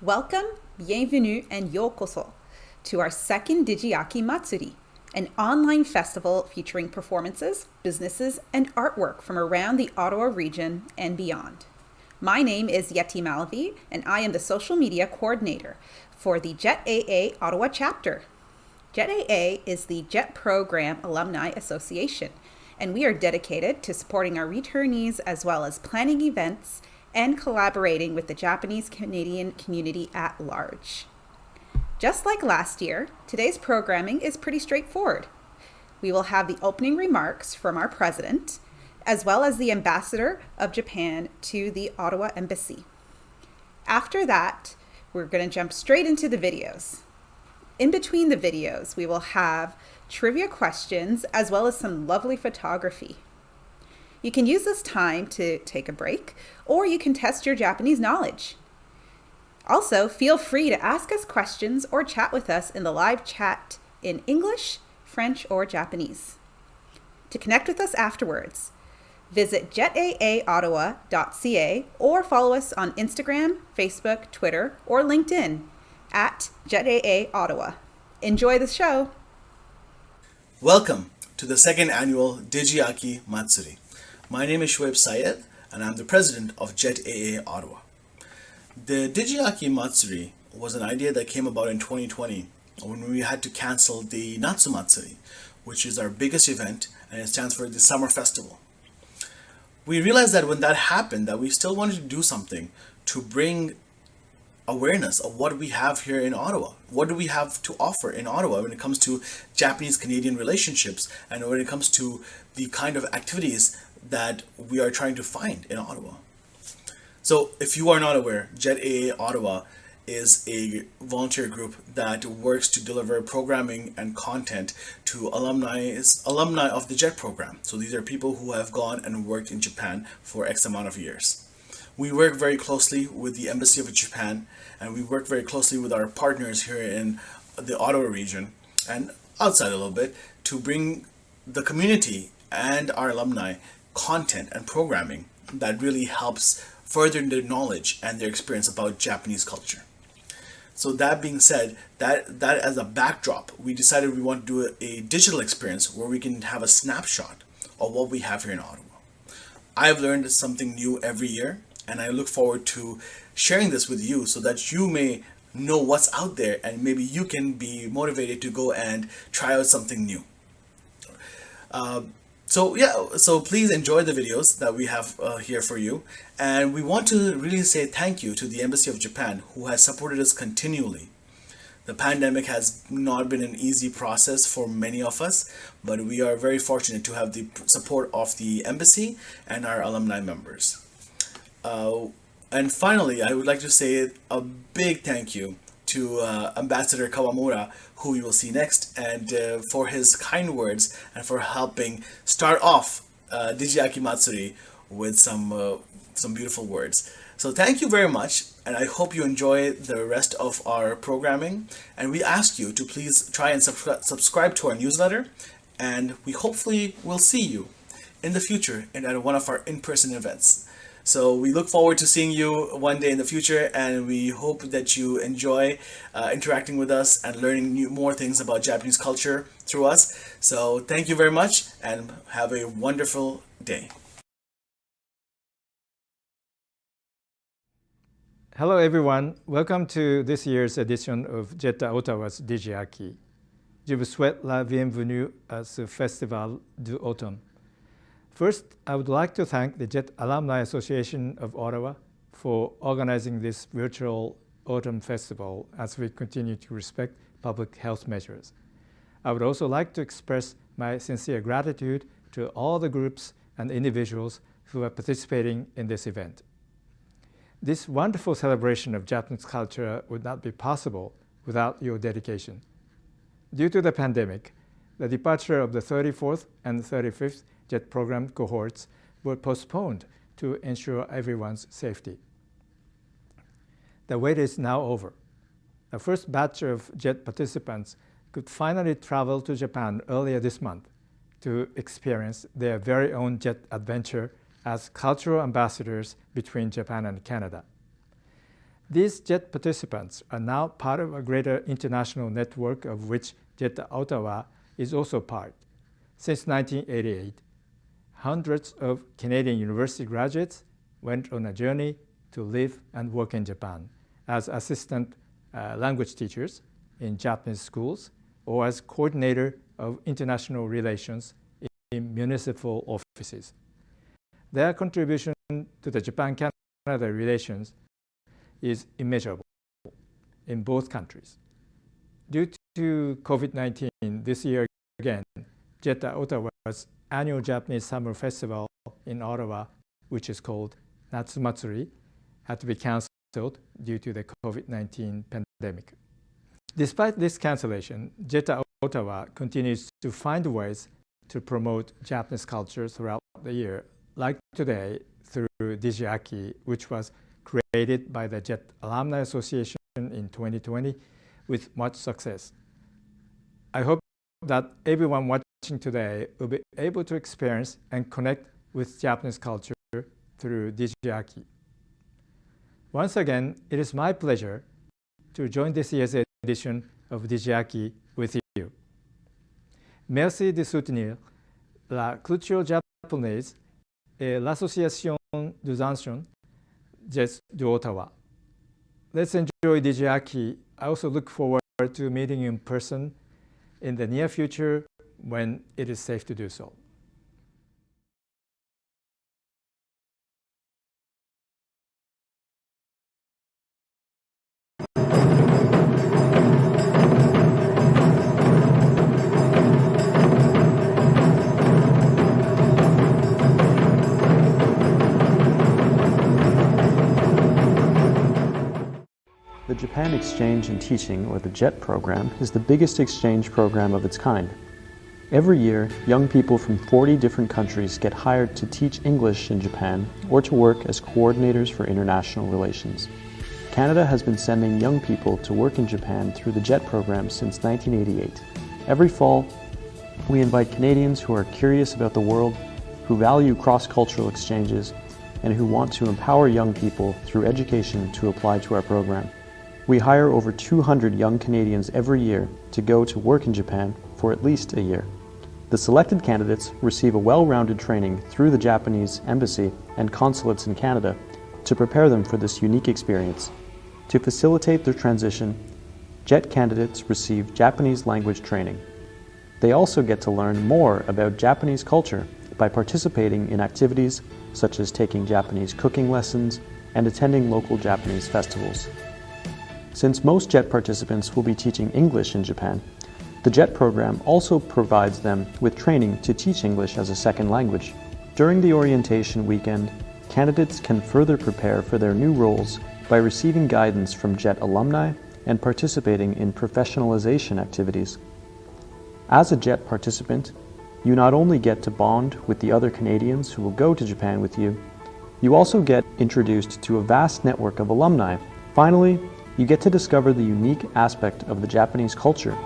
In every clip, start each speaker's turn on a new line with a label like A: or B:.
A: Welcome, bienvenue, and yokoso to our second Digi-Aki Matsuri, an online festival featuring performances, businesses, and artwork from around the Ottawa region and beyond. My name is Yeti Malavi, and I am the social media coordinator for the JETAA Ottawa chapter. JETAA is the JET Program Alumni Association, and we are dedicated to supporting our returnees as well as planning events and collaborating with the Japanese Canadian community at large. Just like last year, today's programming is pretty straightforward. We will have the opening remarks from our president, as well as the ambassador of Japan to the Ottawa Embassy. After that, we're going to jump straight into the videos. In between the videos, we will have trivia questions as well as some lovely photography. You can use this time to take a break, or you can test your Japanese knowledge. Also, feel free to ask us questions or chat with us in the live chat in English, French, or Japanese. To connect with us afterwards, visit jetaaottawa.ca or follow us on Instagram, Facebook, Twitter, or LinkedIn at JETAA Ottawa. Enjoy the show!
B: Welcome to the second annual Digi-Aki Matsuri. My name is Shoaib Syed, and I'm the president of JETAA Ottawa. The Digi-Aki Matsuri was an idea that came about in 2020 when we had to cancel the Natsu Matsuri, which is our biggest event, and it stands for the Summer Festival. We realized that when that happened, that we still wanted to do something to bring awareness of what we have here in Ottawa. What do we have to offer in Ottawa when it comes to Japanese-Canadian relationships and when it comes to the kind of activities that we are trying to find in Ottawa. So if you are not aware, JETAA Ottawa is a volunteer group that works to deliver programming and content to alumni of the JET program. So these are people who have gone and worked in Japan for X amount of years. We work very closely with the Embassy of Japan, and we work very closely with our partners here in the Ottawa region and outside a little bit to bring the community and our alumni content and programming that really helps further their knowledge and their experience about Japanese culture. So that being said, that as a backdrop, we decided we want to do a digital experience where we can have a snapshot of what we have here in Ottawa. I've learned something new every year, and I look forward to sharing this with you so that you may know what's out there and maybe you can be motivated to go and try out something new. So please enjoy the videos that we have here for you. And we want to really say thank you to the Embassy of Japan, who has supported us continually. The pandemic has not been an easy process for many of us, but we are very fortunate to have the support of the Embassy and our alumni members. And finally, I would like to say a big thank you to Ambassador Kawamura, who you will see next, and for his kind words and for helping start off Digi-Aki Matsuri with some beautiful words. So thank you very much, and I hope you enjoy the rest of our programming. And we ask you to please try and subscribe to our newsletter, and we hopefully will see you in the future and at one of our in-person events. So we look forward to seeing you one day in the future, and we hope that you enjoy interacting with us and learning more things about Japanese culture through us. So thank you very much, and have a wonderful day.
C: Hello everyone, welcome to this year's edition of JETAA Ottawa's Digi-Aki. Je vous souhaite la bienvenue à ce Festival du Automne. First, I would like to thank the JET Alumni Association of Ottawa for organizing this virtual Autumn Festival as we continue to respect public health measures. I would also like to express my sincere gratitude to all the groups and individuals who are participating in this event. This wonderful celebration of Japanese culture would not be possible without your dedication. Due to the pandemic, the departure of the 34th and 35th JET program cohorts were postponed to ensure everyone's safety. The wait is now over. The first batch of JET participants could finally travel to Japan earlier this month to experience their very own JET adventure as cultural ambassadors between Japan and Canada. These JET participants are now part of a greater international network of which JETAA Ottawa is also part. Since 1988, hundreds of Canadian university graduates went on a journey to live and work in Japan as assistant language teachers in Japanese schools or as coordinator of international relations in municipal offices. Their contribution to the Japan-Canada relations is immeasurable in both countries. Due to COVID-19, this year again, JETAA Ottawa's annual Japanese Summer Festival in Ottawa, which is called Matsuri, had to be cancelled due to the COVID-19 pandemic. Despite this cancellation, JETAA Ottawa continues to find ways to promote Japanese culture throughout the year, like today through Digi-Aki, which was created by the JET Alumni Association in 2020 with much success. I hope that everyone watching today will be able to experience and connect with Japanese culture through Digi-Aki. Once again, it is my pleasure to join this year's edition of Digi-Aki with you. Merci de soutenir la culture japonaise et l'association des anciens Jets de Ottawa. Let's enjoy Digi-Aki. I also look forward to meeting you in person in the near future when it is safe to do so.
D: The Japan Exchange in Teaching, or the JET program, is the biggest exchange program of its kind. Every year, young people from 40 different countries get hired to teach English in Japan or to work as coordinators for international relations. Canada has been sending young people to work in Japan through the JET program since 1988. Every fall, we invite Canadians who are curious about the world, who value cross-cultural exchanges, and who want to empower young people through education to apply to our program. We hire over 200 young Canadians every year to go to work in Japan for at least a year. The selected candidates receive a well-rounded training through the Japanese Embassy and consulates in Canada to prepare them for this unique experience. To facilitate their transition, JET candidates receive Japanese language training. They also get to learn more about Japanese culture by participating in activities such as taking Japanese cooking lessons and attending local Japanese festivals. Since most JET participants will be teaching English in Japan, the JET program also provides them with training to teach English as a second language. During the orientation weekend, candidates can further prepare for their new roles by receiving guidance from JET alumni and participating in professionalization activities. As a JET participant, you not only get to bond with the other Canadians who will go to Japan with you, you also get introduced to a vast network of alumni. Finally, you get to discover the unique aspect of the Japanese culture.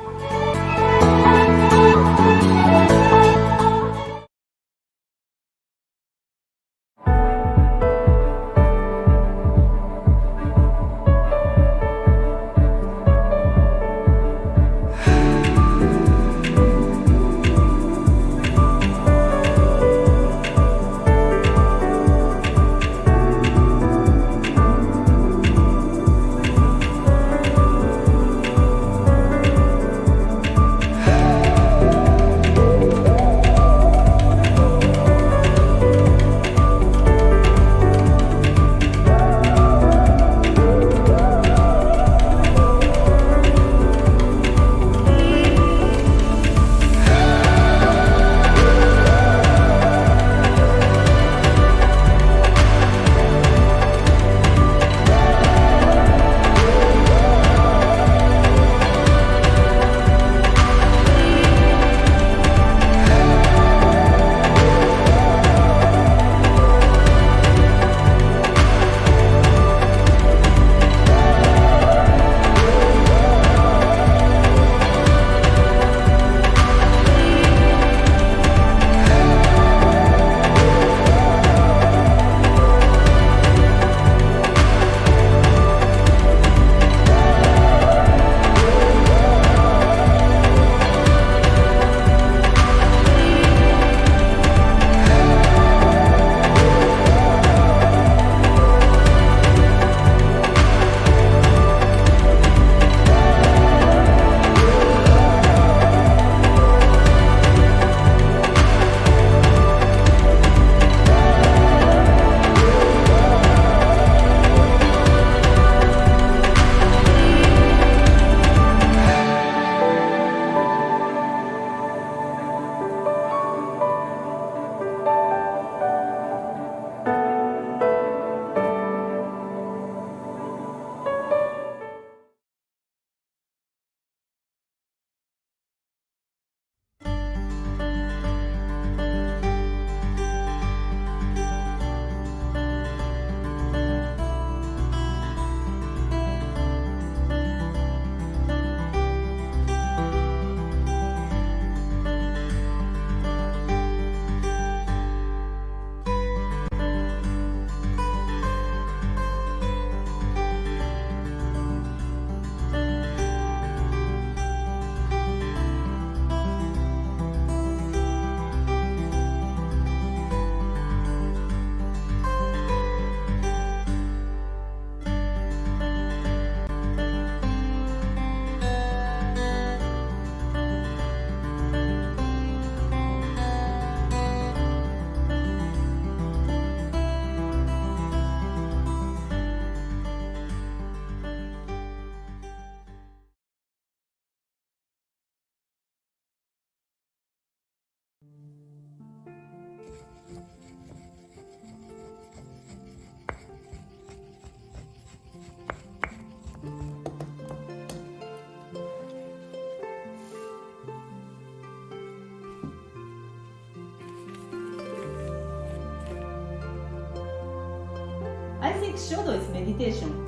E: think Shodo is meditation.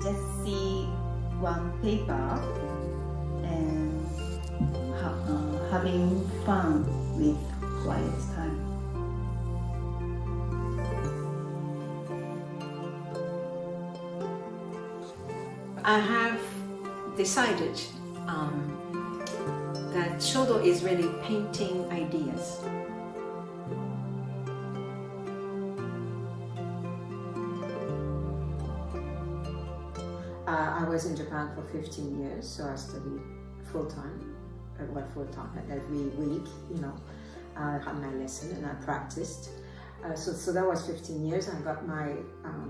E: Just see one paper and having fun with quiet time.
F: I have decided that Shodo is really painting ideas. I was in Japan for 15 years, so I studied full-time, every week, I had my lesson and I practiced. So that was 15 years. I got my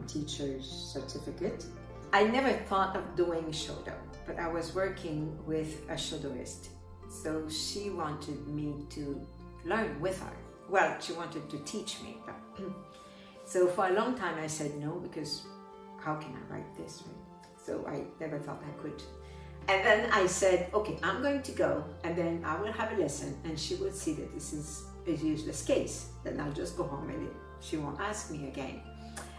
F: teacher's certificate. I never thought of doing Shodo, but I was working with a Shodoist. So she wanted me to learn with her. Well, she wanted to teach me. But so for a long time I said no, because how can I write this, right? So I never thought I could. And then I said, okay, I'm going to go, and then I will have a lesson, and she will see that this is a useless case. Then I'll just go home and she won't ask me again.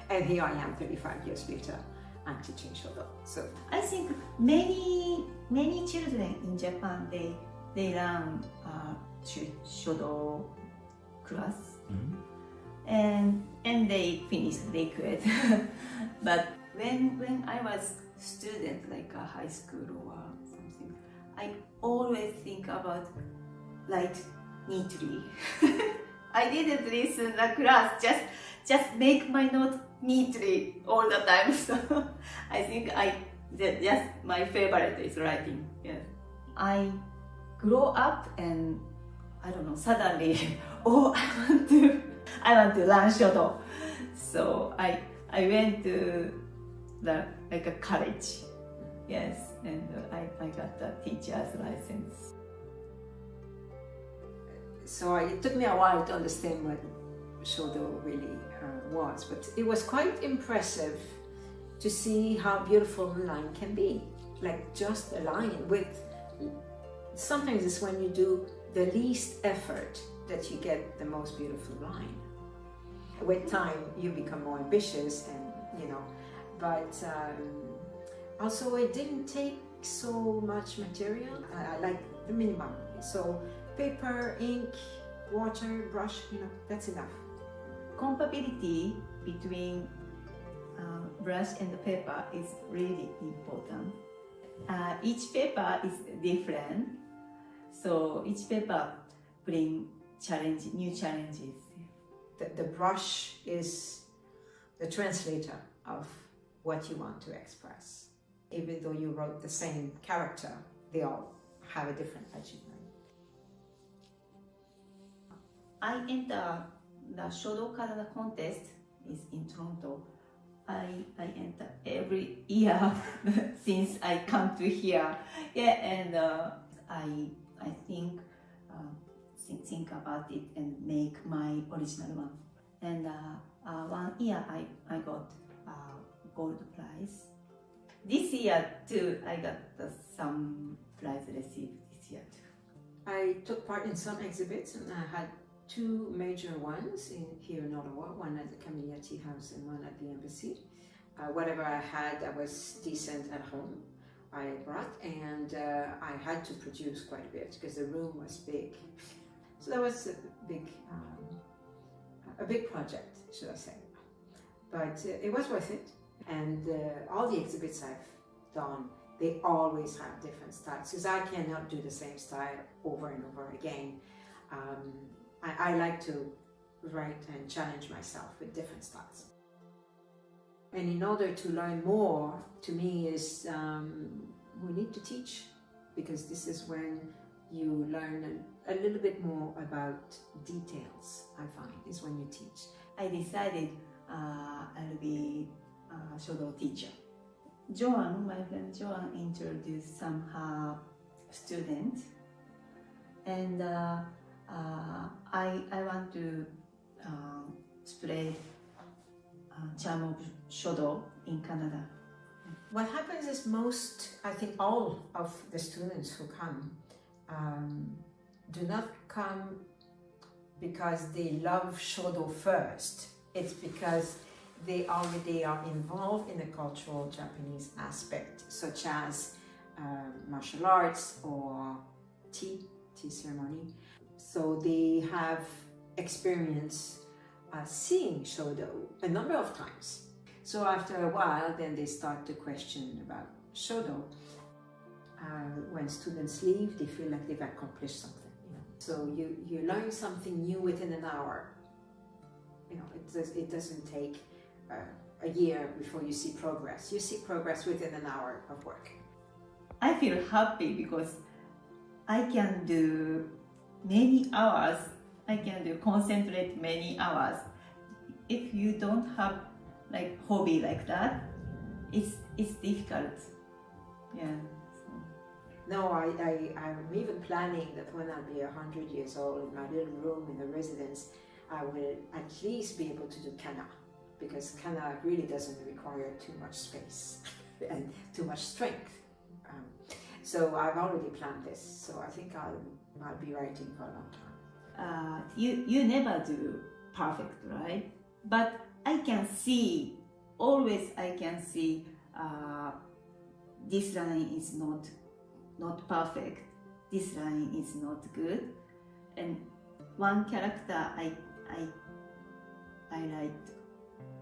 F: And here I am 35 years later, I'm teaching Shodo. So
E: I think many children in Japan, they learn Shodo class, and they finish, they quit. But when I was student, like a high school or something, I always think about like neatly. I didn't listen the class, just make my note neatly all the time. So I think just my favorite is writing. Yes. I grow up and I don't know, suddenly, oh, I want to learn Shodo. So I went to a college, yes, and I got the teacher's license.
F: So it took me a while to understand what Shodo really was, but it was quite impressive to see how beautiful a line can be. Like just a line with, sometimes it's when you do the least effort that you get the most beautiful line. With time, you become more ambitious and, but also it didn't take so much material. I like the minimum. So paper, ink, water, brush, that's enough.
E: Compatibility between brush and the paper is really important. Each paper is different, so each paper brings new challenges.
F: The brush is the translator of what you want to express. Even though you wrote the same character, they all have a different achievement.
E: I entered the Shodo Karada contest is in Toronto. I enter every year since I come to here. Yeah, and I think about it and make my original one. And 1 year I got gold prize. This year too, I got some prize received this year too.
F: I took part in some exhibits, and I had 2 major ones here in Ottawa, one at the Community House and one at the Embassy. Whatever I had that was decent at home, I brought, and I had to produce quite a bit because the room was big. So that was a big project, should I say. But it was worth it. And all the exhibits I've done, they always have different styles, because I cannot do the same style over and over again. I like to write and challenge myself with different styles. And in order to learn more, to me, is we need to teach, because this is when you learn a little bit more about details, I find, is when you teach.
E: I decided I'll be a Shodo teacher. Joan, my friend Joan, introduced some her students, and I want to spread charm of Shodo in Canada.
F: What happens is I think all of the students who come do not come because they love Shodo first. It's because they already are involved in the cultural Japanese aspect, such as martial arts or tea ceremony. So they have experience seeing Shodo a number of times. So after a while, then they start to question about Shodo. When students leave, they feel like they've accomplished something. So you learn something new within an hour. It doesn't take a year before you see progress. You see progress within an hour of work.
E: I feel happy because I can do many hours. I can do concentrate many hours. If you don't have like hobby like that, it's difficult. Yeah.
F: No, I'm even planning that when I'll be 100 years old, in my little room in the residence, I will at least be able to do kana, because kana really doesn't require too much space and too much strength. So I've already planned this, so I think I'll be writing for a long time.
E: You never do perfect, right? But I can see, always I can see this line is not perfect, this line is not good, and one character I write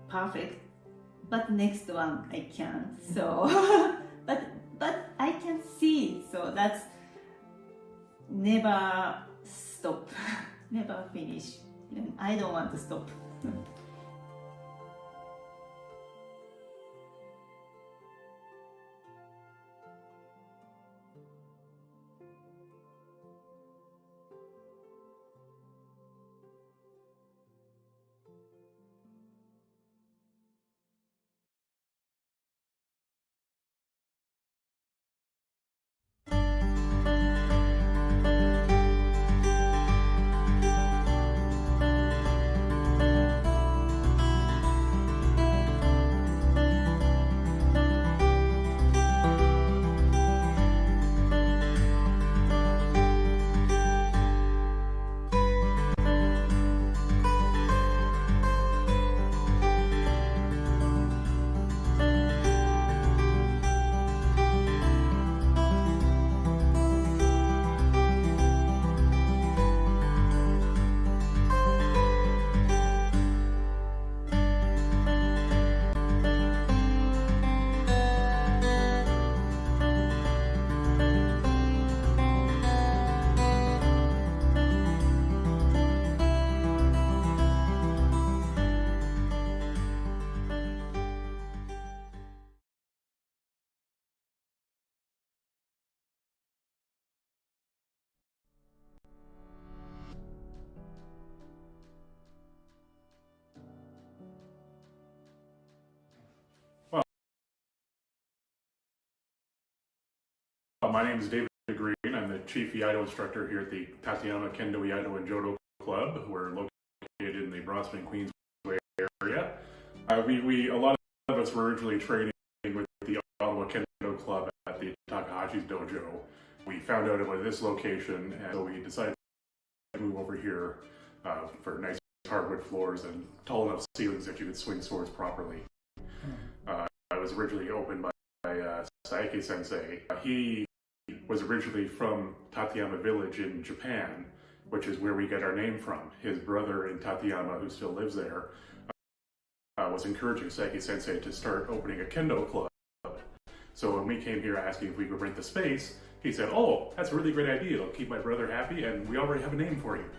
E: perfect, but next one I can't. So but I can see, so that's never stop, never finish. I don't want to stop.
G: My name is David Green. I'm the Chief Iaido instructor here at the Tateyama, Kendo, Iaido, and Jodo Club. We're located in the Broadstone, Queensway area. A lot of us were originally training with the Ottawa Kyudo club at the Takahashi's Dojo. We found out about this location, and so we decided to move over here for nice hardwood floors and tall enough ceilings that you could swing swords properly. It was originally opened by Saiki Sensei. He was originally from Tateyama village in Japan, which is where we get our name from. His brother in Tateyama, who still lives there, was encouraging Saiki Sensei to start opening a Kendo club. So when we came here asking if we could rent the space, he said, "Oh, that's a really great idea. It'll keep my brother happy, and we already have a name for you."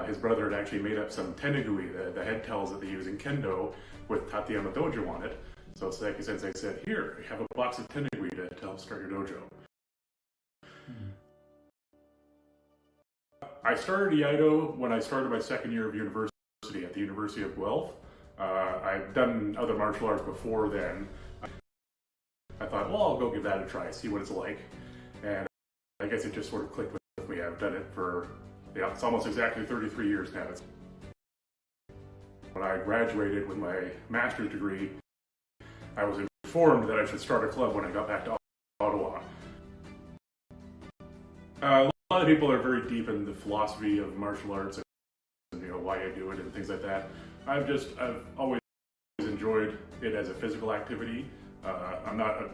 G: His brother had actually made up some tenugui, the head tells that they use in Kendo, with Tateyama Dojo on it. So Saiki Sensei said, "Here, you have a box of tenugui to help start your dojo." I started Iaido when I started my second year of university at the University of Guelph. I've done other martial arts before then. I thought, well, I'll go give that a try, see what it's like. And I guess it just sort of clicked with me. I've done it for, it's almost exactly 33 years now. When I graduated with my master's degree, I was informed that I should start a club when I got back to Ottawa. A lot of people are very deep in the philosophy of martial arts and why I do it and things like that. I've always enjoyed enjoyed it as a physical activity. I'm not a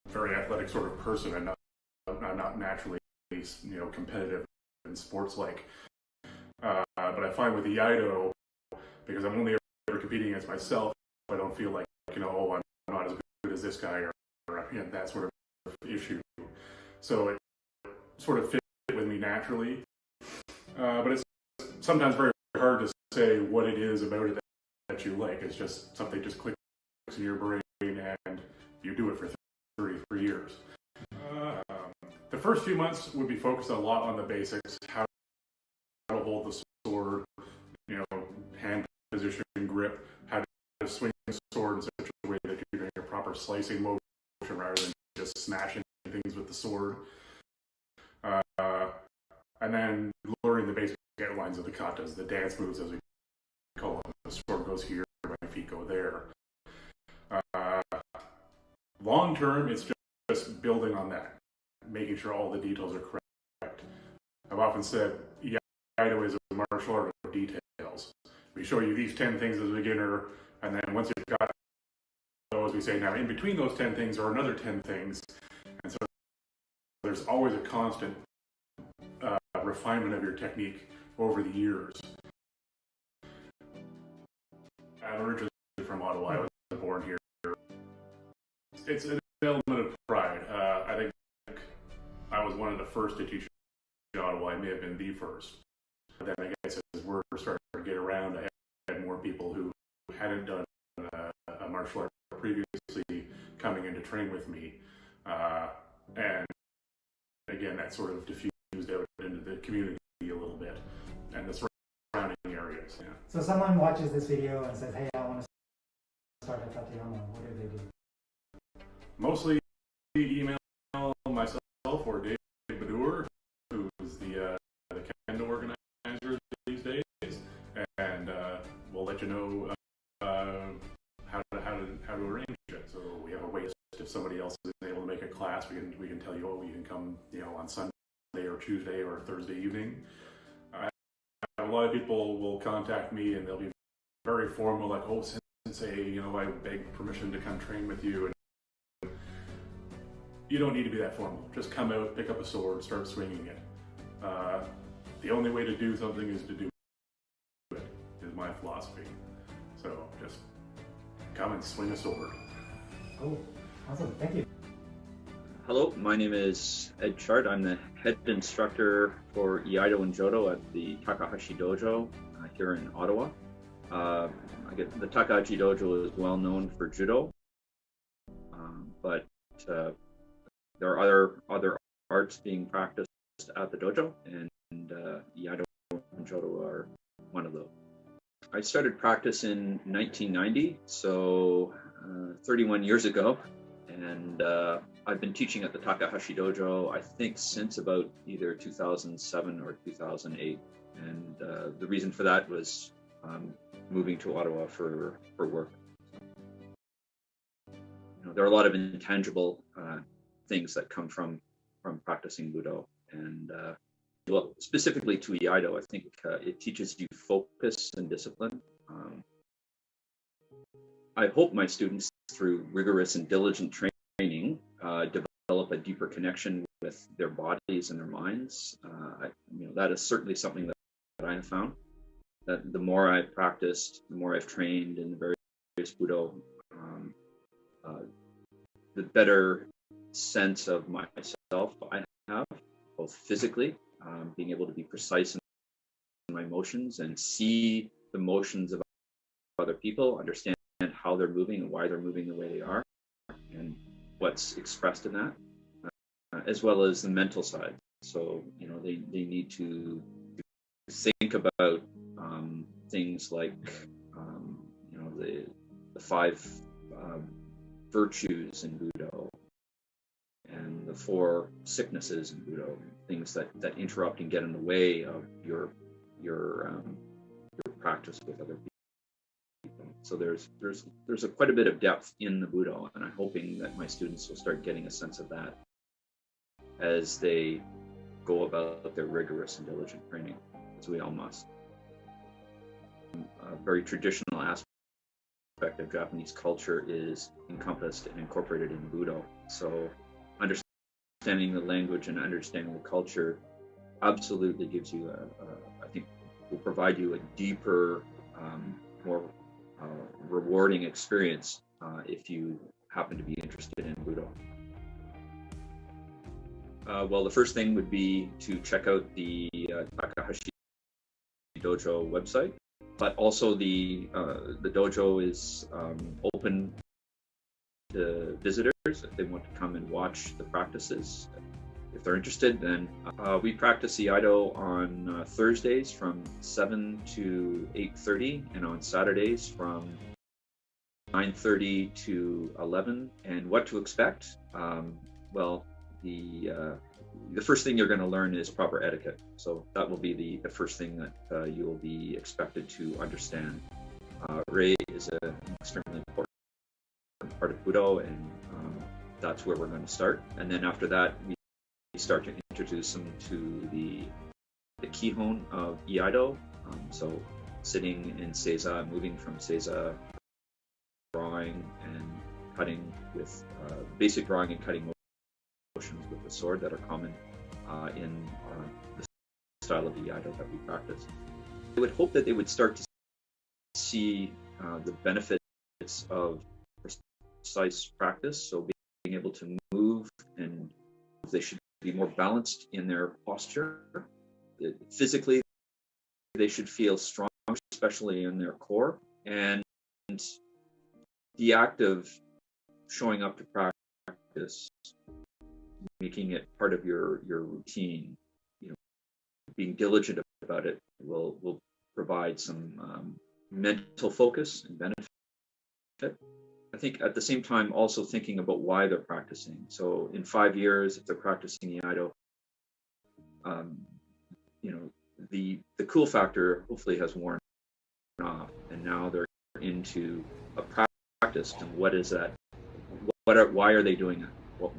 G: very athletic sort of person. I'm not naturally, competitive and sports-like. But I find with Iaido, because I'm only ever competing against myself, I don't feel like, oh, I'm not as good as this guy or that sort of issue. So it sort of fit with me naturally. But it's sometimes very hard to say what it is about it that you like. It's just something just clicks in your brain and you do it for 33 years. The first few months would be focused a lot on the basics, how to hold the sword, hand position, grip, how to swing the sword in such a way that you're doing a proper slicing motion rather than just smashing things with the sword. And then learning the basic outlines of the katas, the dance moves as we call them. The sword goes here, my feet go there. Long term, it's just building on that, making sure all the details are correct. I've often said Iaido is a martial art of details. We show you these 10 things as a beginner, and then once you've got those, we say, now in between those 10 things are another 10 things. And so there's always a constant refinement of your technique over the years. I'm originally from Ottawa. I was born here. It's an element of pride. I think I was one of the first to teach in Ottawa. I may have been the first. But then I guess as word started to get around, I had more people who hadn't done a martial art previously coming in to train with me. And again, that sort of diffused out into the community a little bit and the surrounding areas. Yeah.
H: So someone watches this video and says, hey, I want to start at Tateyama. What do they do?
G: Mostly email myself or Dave Budo, who's the Kendo organizer these days, and we'll let you know how to arrange it. So we have a wait list. If somebody else isn't able to make a class, we can tell you, oh, you can come, on Sunday or Tuesday or Thursday evening. A lot of people will contact me and they'll be very formal, like, oh, Sensei, I beg permission to come train with you. And you don't need to be that formal. Just come out, pick up a sword, start swinging it. The only way to do something is to do it, is my philosophy. So just come and swing a sword.
H: Cool. Awesome. Thank you.
I: Hello, my name is Ed Chart. I'm the head instructor for Iaido and Jodo at the Takahashi Dojo here in Ottawa. The Takahashi Dojo is well known for judo, but there are other arts being practiced at the dojo, and Iaido and Jodo are one of those. I started practice in 1990, so 31 years ago, and I've been teaching at the Takahashi Dojo, I think, since about either 2007 or 2008. And the reason for that was moving to Ottawa for work. There are a lot of intangible things that come from practicing Budo. And well, specifically to Iaido, I think it teaches you focus and discipline. I hope my students, through rigorous and diligent training, develop a deeper connection with their bodies and their minds. That is certainly something that I have found. That the more I've practiced, the more I've trained in the various Budo, the better sense of myself I have, both physically, being able to be precise in my motions and see the motions of other people, understand how they're moving and why they're moving the way they are, and what's expressed in that, as well as the mental side. So, they need to think about things like, the 5 virtues in Budo and the 4 sicknesses in Budo, things that interrupt and get in the way of your practice with other people. So there's quite a bit of depth in the Budo, and I'm hoping that my students will start getting a sense of that as they go about their rigorous and diligent training, as we all must. A very traditional aspect aspect of Japanese culture is encompassed and incorporated in Budo. So understanding the language and understanding the culture absolutely gives you I think will provide you a deeper, more rewarding experience if you happen to be interested in Budo. Well, the first thing would be to check out the Takahashi Dojo website, but also the dojo is open to visitors if they want to come and watch the practices. If they're interested, then we practice Iaido on Thursdays from 7 to 8:30, and on Saturdays from 9:30 to 11. And what to expect? Well, the first thing you're going to learn is proper etiquette. So that will be the first thing that you will be expected to understand. Rei is an extremely important part of Budo, and that's where we're going to start. And then after that, we start to introduce them to the kihon of Iaido. So sitting in seiza, moving from seiza, drawing and cutting with basic drawing and cutting motions with the sword that are common in the style of Iaido that we practice. I would hope that they would start to see the benefits of precise practice. So being able to move, and they should be more balanced in their posture. Physically, they should feel strong, especially in their core. And the act of showing up to practice, making it part of your routine, being diligent about it will provide some mental focus and benefit. I think at the same time also thinking about why they're practicing. So in 5 years, if they're practicing Iaido, the cool factor hopefully has worn off, and now they're into a practice. And what is that? Why are they doing it?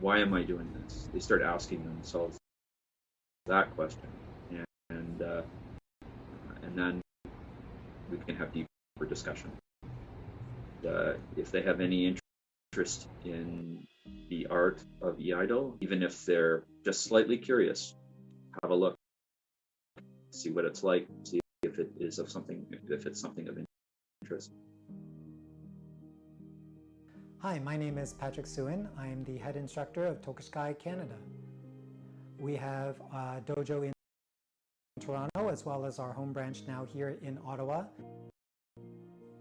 I: Why am I doing this? They start asking themselves that question, and then we can have deeper discussion. If they have any interest in the art of Iaido, even if they're just slightly curious, have a look, see what it's like, see if it's something of interest.
H: Hi, my name is Patrick Suin. I am the head instructor of Tokushikai Canada. We have a dojo in Toronto, as well as our home branch now here in Ottawa.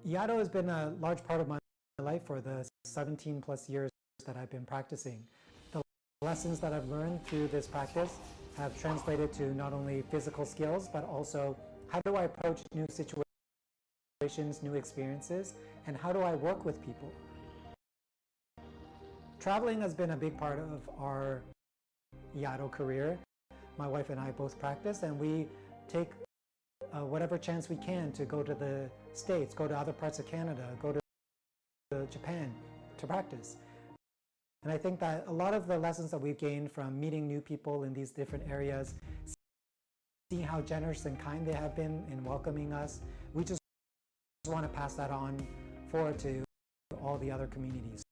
H: Iaido has been a large part of my life for the 17 plus years that I've been practicing. The lessons that I've learned through this practice have translated to not only physical skills, but also how do I approach new situations, new experiences, and how do I work with people. Traveling has been a big part of our Iaido career. My wife and I both practice, and we take whatever chance we can to go to the States, go to other parts of Canada, go to Japan to practice. And I think that a lot of the lessons that we've gained from meeting new people in these different areas, seeing how generous and kind they have been in welcoming us, we just want to pass that on forward to all the other communities.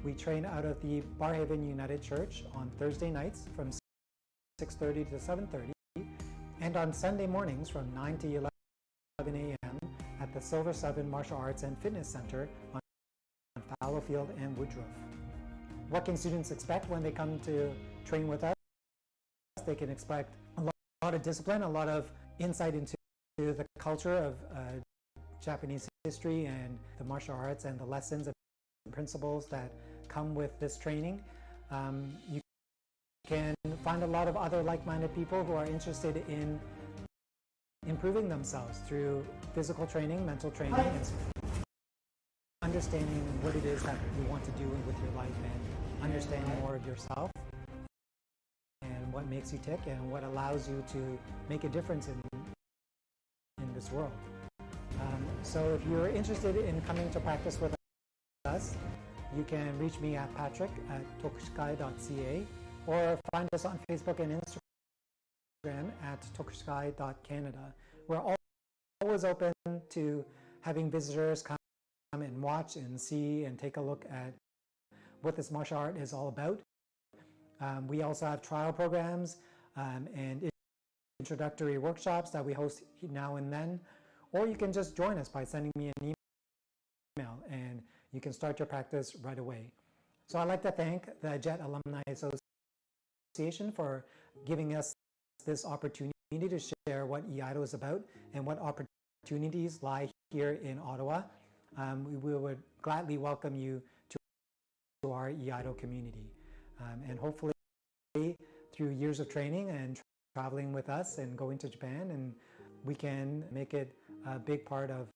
H: We train out of the Barhaven United Church on Thursday nights from 6:30 to 7:30, and on Sunday mornings from 9 to 11 a.m. at the Silver 7 Martial Arts and Fitness Center on Fallowfield and Woodruff. What can students expect when they come to train with us? They can expect a lot of discipline, a lot of insight into the culture of Japanese history and the martial arts and the lessons and principles that come with this training. You can find a lot of other like-minded people who are interested in improving themselves through physical training, mental training, and understanding what it is that you want to do with your life, and understanding more of yourself and what makes you tick and what allows you to make a difference in this world. So if you're interested in coming to practice with us, you can reach me at patrick@tokushikai.ca or find us on Facebook and Instagram at tokushikai.canada. We're always open to having visitors come and watch and see and take a look at what this martial art is all about. We also have trial programs and introductory workshops that we host now and then, or you can just join us by sending me an email and you can start your practice right away. So I'd like to thank the JET Alumni Association for giving us this opportunity to share what Iaido is about and what opportunities lie here in Ottawa. We would gladly welcome you to our Iaido community. And hopefully through years of training and traveling with us and going to Japan, and we can make it a big part of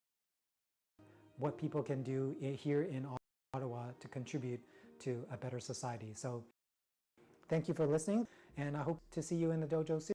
H: what people can do here in Ottawa to contribute to a better society. So thank you for listening, and I hope to see you in the dojo soon.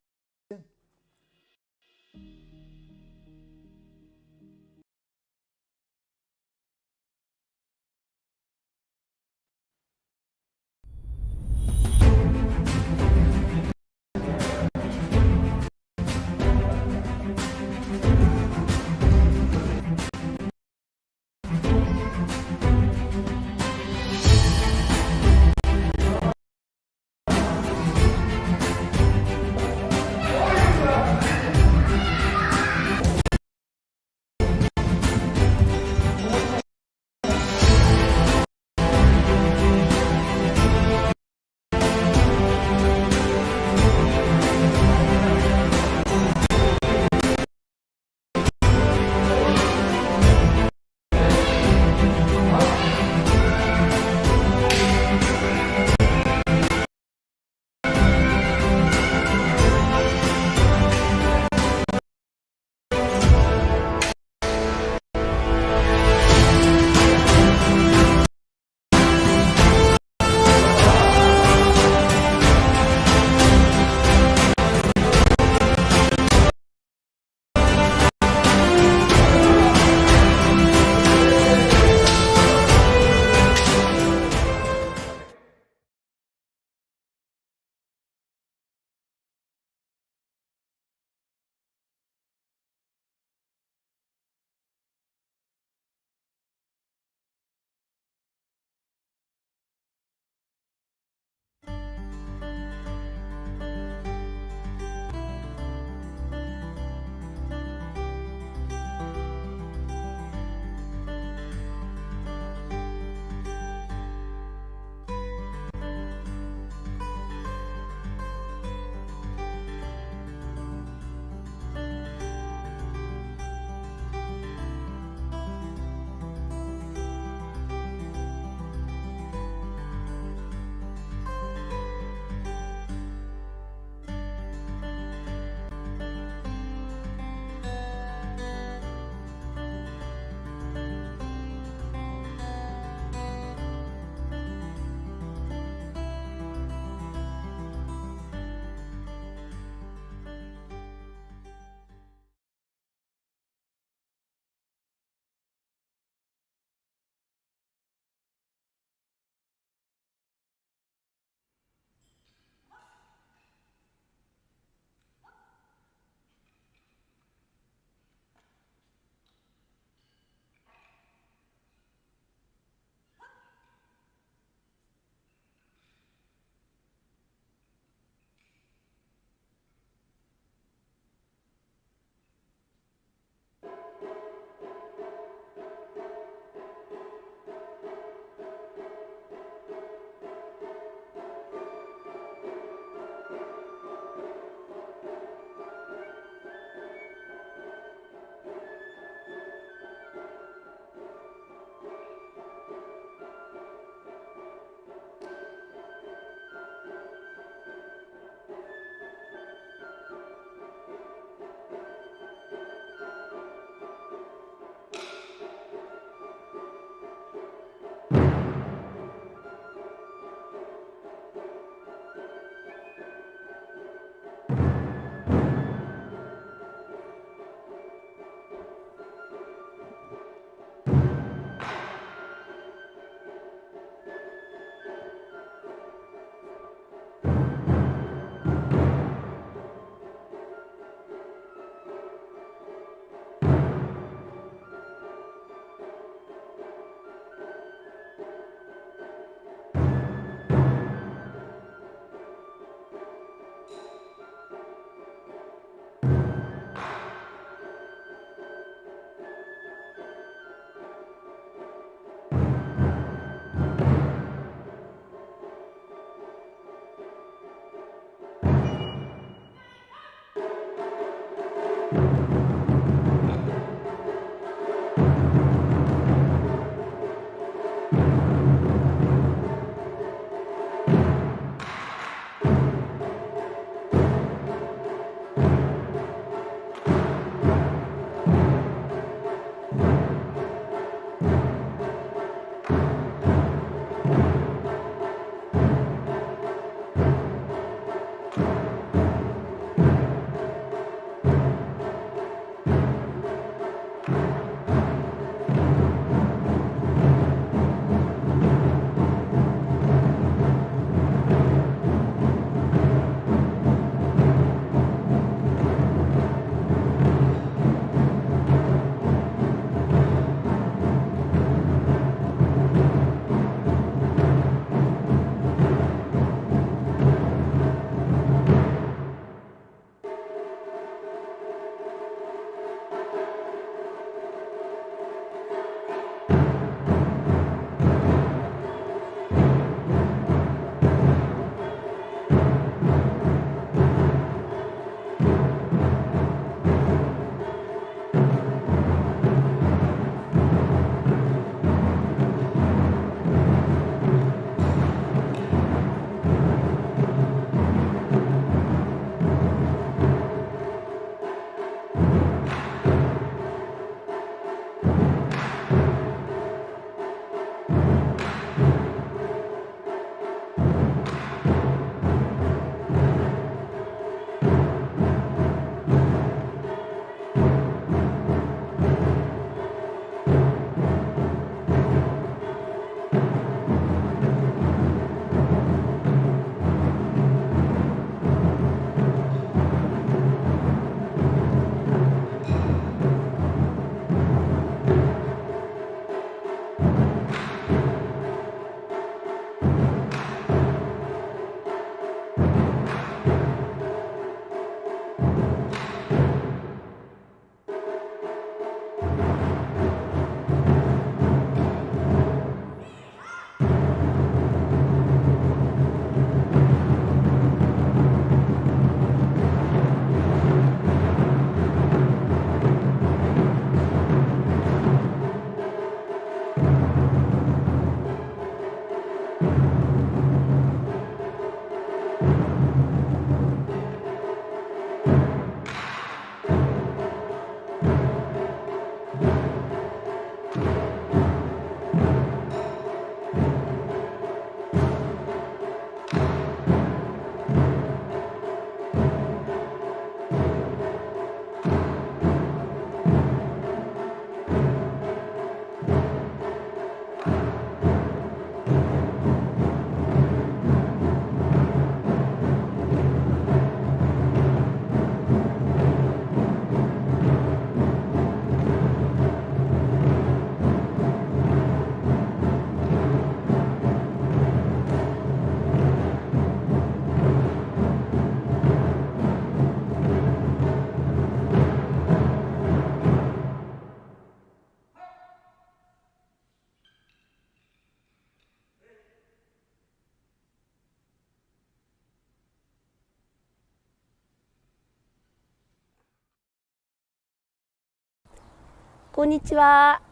J: こんにちは。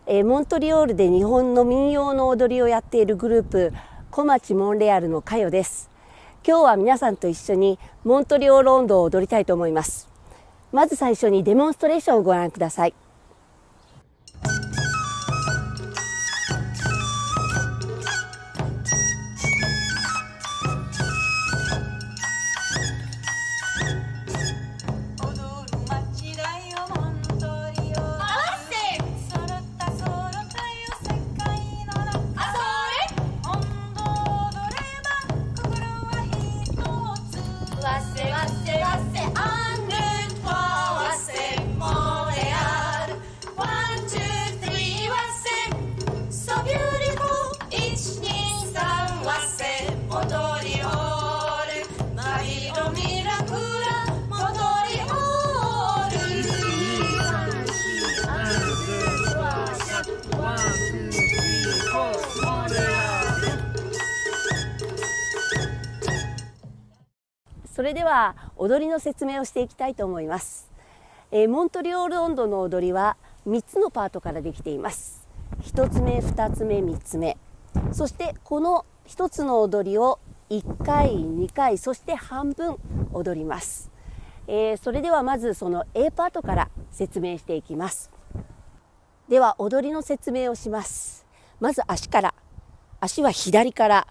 J: モントリオールで日本の民謡の踊りをやっているグループ小町モンレアルの佳代です。今日は皆さんと一緒にモントリオール音頭を踊りたいと思います。まず最初にデモンストレーションをご覧ください。それでは踊りの説明をしていきたいと思います。モントリオール音頭の踊りは3つのパートからできています。1つ目、2つ目、3つ目。そしてこの1つの踊りを1回、2回、そして半分踊ります。それではまずその A パートから説明していきます。では踊りの説明をします。まず足から。足は左から。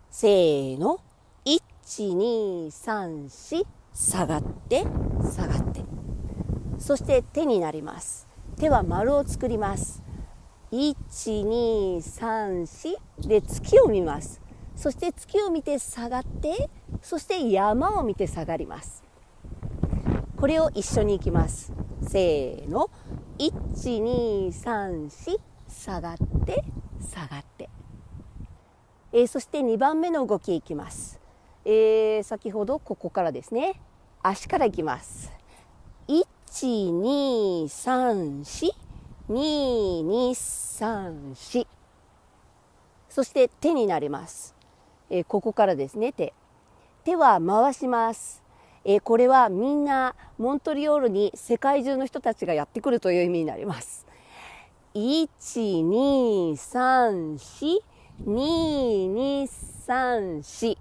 J: せーの。1、2、3、4下がって下がって、そして手になります。手は丸を作ります。1、2、3、4で月を見ます。そして月を見て下がって、そして山を見て下がります。これを一緒にいきます。せーの。1、2、3、4下がって下がって、そして2番目の動きいきます。先ほどここからですね。足からいきます。1、2、3、4、2、2、3、4。そして手になります。ここからですね。手は回します。これはみんなモントリオールに世界中の人たちがやってくるという意味になります。1、2、3、4、2、2、3、4。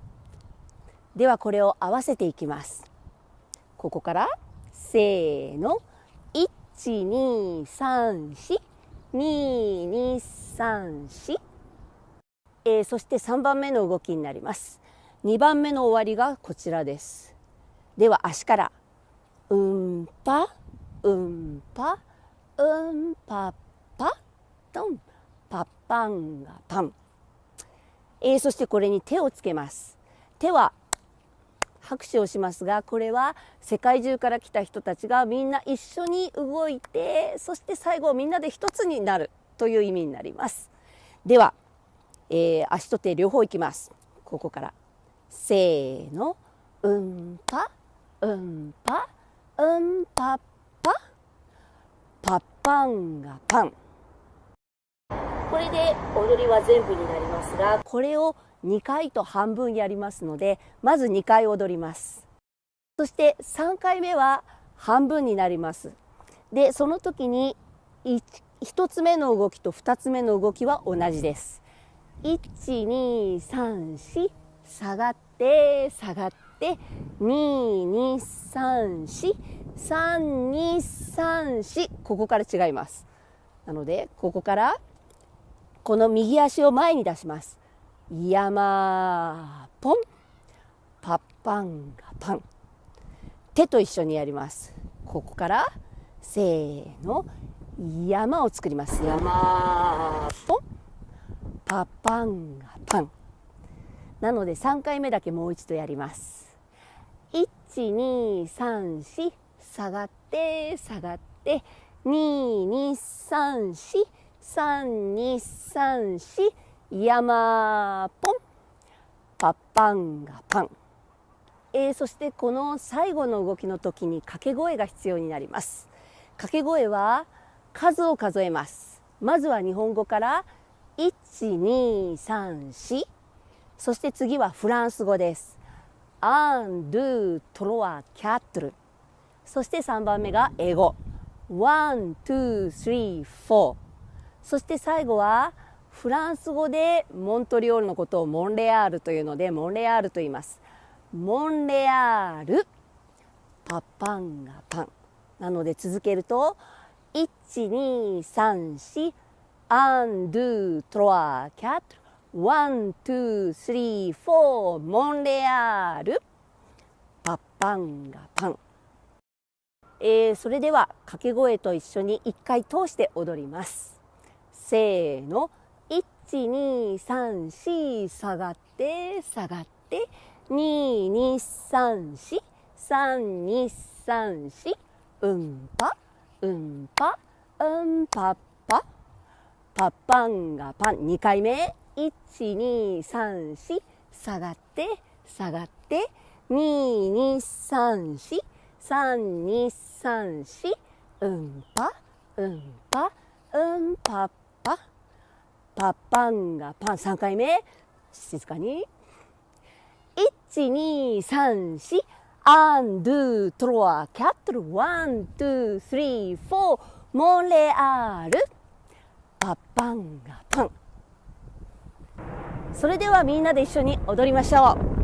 J: ではこれを合わせていきます。ここからせーの。1、2、3、4、2、2、3、4。そして3番目の動きになります。2番目の終わりがこちらです。では足から。うんぱ、うんぱ、うんぱぱ、トン、パッパンがパン。そしてこれに手をつけます。手は拍手をしますが、これは世界中から来た人たちがみんな一緒に動いて、そして最後みんなで一つになるという意味になります。では、足と手両方いきます。ここからせーの。うんぱうんぱうんぱっぱ、パッパンがパン。これで踊りは全部になりますが、これを2回と半分やりますので、まず2回踊ります。そして3回目は半分になります。で、その時に1つ目の動きと2つ目の動きは同じです。1、2、3、4下がって下がって、2、2、3、4、3、2、3、4。ここから違います。なのでここからこの右足を前に出します。山ポン、パッパンがパン。手と一緒にやります。ここからせーの。山を作ります。山ポン、パッパンがパン。なので3回目だけもう一度やります。1、2、3、4下がって下がって、2、2、3、4、3、2、3、4山ポン、パッパンがパン。そしてこの最後の動きの時に掛け声が必要になります。掛け声は数を数えます。まずは日本語から1、2、3、4。そして次はフランス語です。アン、ドゥ、トロワ、キャットル。そして3番目が英語。1、2、3、4。そして最後はフランス語でモントリオールのことをモンレアールというのでモンレアールと言います。モンレアール、パパンがパン。なので続けると1、2、3、4、1、2、3、4、1、2、3、4、モンレアール、パパンがパン。それでは掛け声と一緒に1回通して踊ります。せーの、1、2、3、4、下がって下がって、2、2、3、4、3、2、3、4、うんぱ、うんぱ、うんぱっぱ、パッパンがパン。2回目、1、2、3、4、下がって下がって、2、2、3、4、3、2、3、4、うんぱ、うんぱ、うんぱっぱ、パッパンがパン。3回目、静かに。1、2、3、4、1、2、3、4、1、2、3、4、モンレアール、パッパンがパン。それではみんなで一緒に踊りましょう。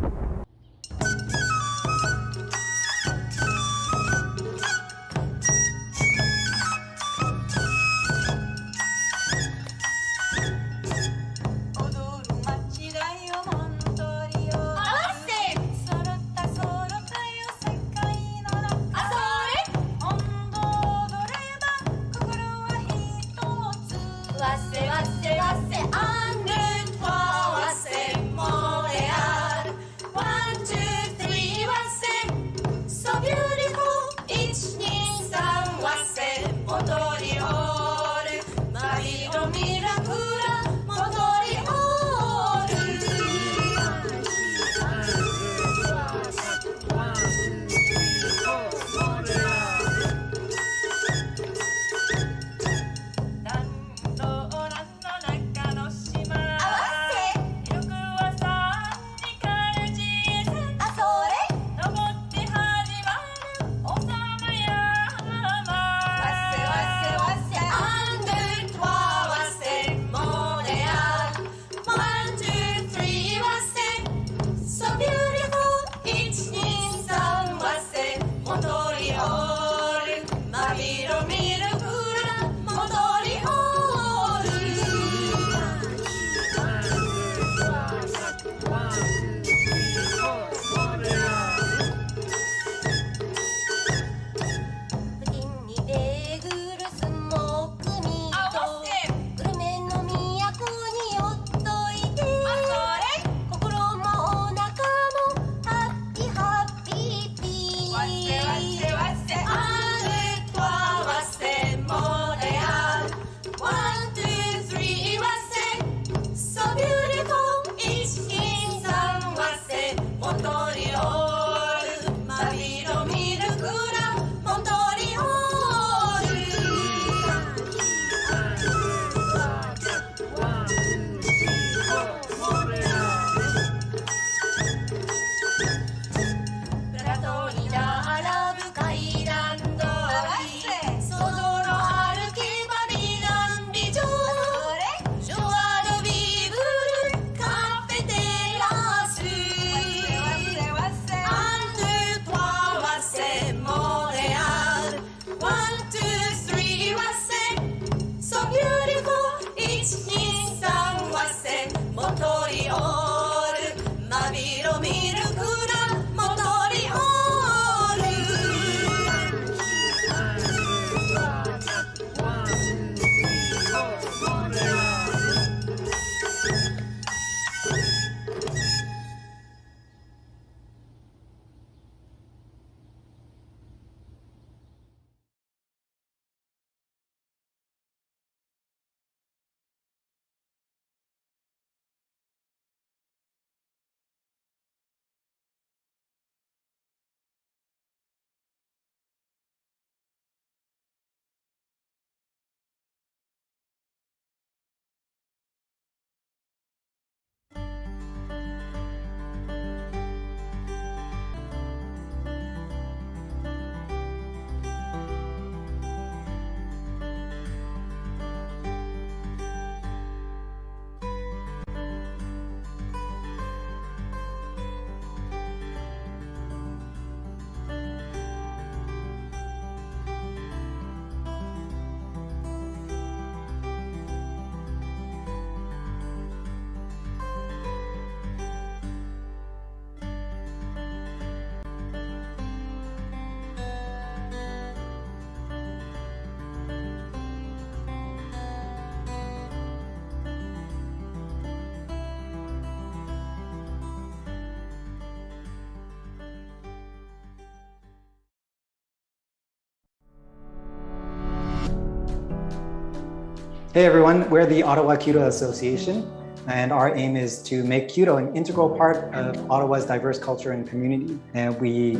H: Hey everyone, we're the Ottawa Kyudo Association, and our aim is to make Kyudo an integral part of Ottawa's diverse culture and community. And we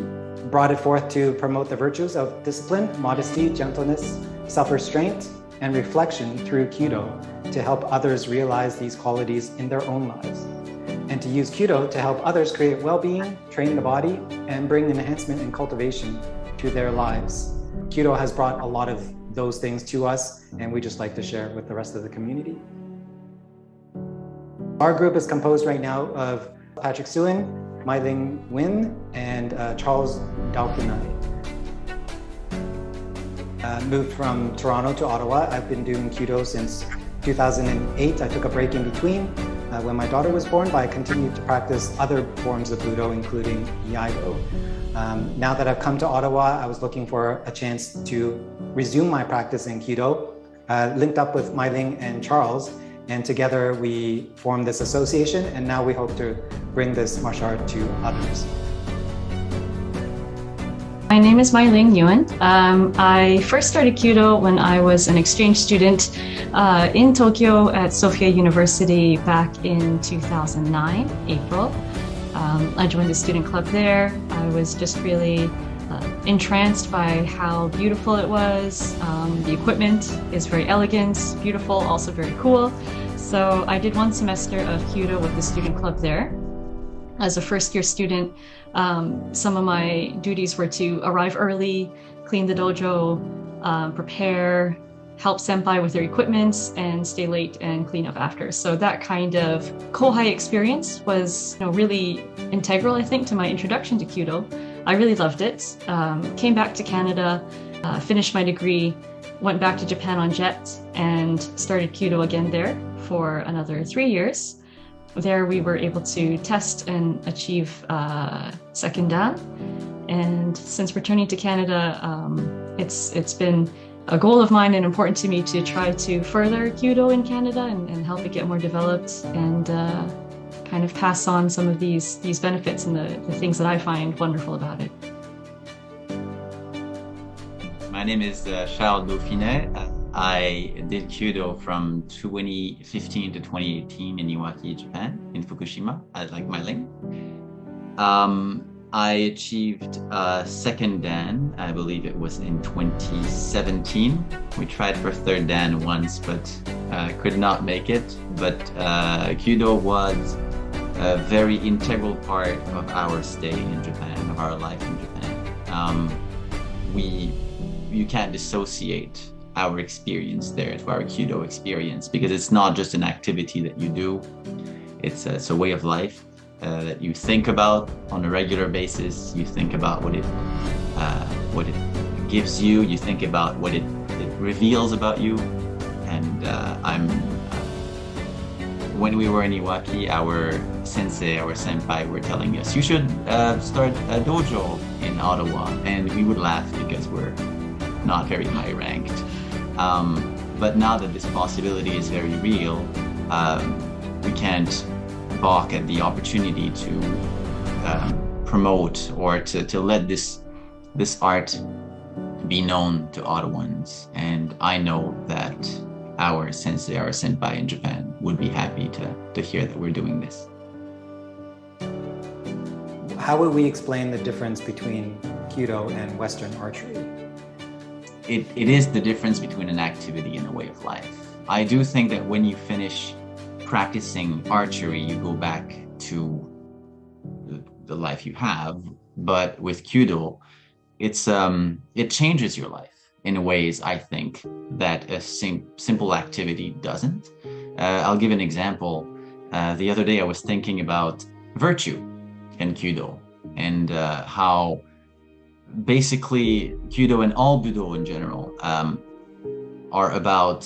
H: brought it forth to promote the virtues of discipline, modesty, gentleness, self-restraint, and reflection through Kyudo to help others realize these qualities in their own lives. And to use Kyudo to help others create well-being, train the body, and bring enhancement and cultivation to their lives. Kyudo has brought a lot of those things to us, and we just like to share with the rest of the community. Our group is composed right now of Patrick Suin, Mai-Ling Nguyen, and Charles Daukinai. Moved from Toronto to Ottawa. I've been doing Kyudo since 2008. I took a break in between when my daughter was born, but I continued to practice other forms of Budo, including Iaido. Now that I've come to Ottawa, I was looking for a chance to resume my practice in Kyudo, linked up with Mai-Ling and Charles, and together we formed this association, and now we hope to bring this martial art to others.
K: My name is Mai-Ling Nguyen. I first started Kyudo when I was an exchange student in Tokyo at Sophia University back in 2009, April. I joined the student club there. I was just really entranced by how beautiful it was. The equipment is very elegant, beautiful, also very cool. So I did one semester of Kyudo with the student club there. As a first-year student, some of my duties were to arrive early, clean the dojo, prepare, help senpai with their equipment, and stay late and clean up after. So that kind of kohai experience was really integral, I think, to my introduction to Kyudo. I really loved it. Came back to Canada, finished my degree, went back to Japan on jet, and started Kyudo again there for another 3 years. There we were able to test and achieve second dan. And since returning to Canada, it's been a goal of mine and important to me to try to further Kyudo in Canada and help it get more developed and kind of pass on some of these benefits and the things that I find wonderful about it.
L: My name is Charles Dauphinet. I did Kyudo from 2015 to 2018 in Iwaki, Japan, in Fukushima, like Mai-Ling. I achieved second dan, I believe it was in 2017. We tried for third dan once, but could not make it. But Kyudo was a very integral part of our stay in Japan, of our life in Japan. You can't dissociate our experience there to our Kyudo experience, because it's not just an activity that you do, it's a way of life that you think about on a regular basis. You think about what it gives you, you think about what it reveals about you. And when we were in Iwaki, our sensei, our senpai were telling us, you should start a dojo in Ottawa, and we would laugh because we're not very high ranked. But now that this possibility is very real, we can't balk at the opportunity to promote or to let this art be known to Ottawans. And I know that our sensei, our senpai in Japan would be happy to hear that we're doing this.
H: How would we explain the difference between Kyudo and Western archery?
L: It is the difference between an activity and a way of life. I do think that when you finish practicing archery, you go back to the life you have. But with Kyudo, it changes your life in ways, I think, that a simple activity doesn't. I'll give an example. The other day I was thinking about virtue in Kyudo and how basically Kyudo and all Budo in general are about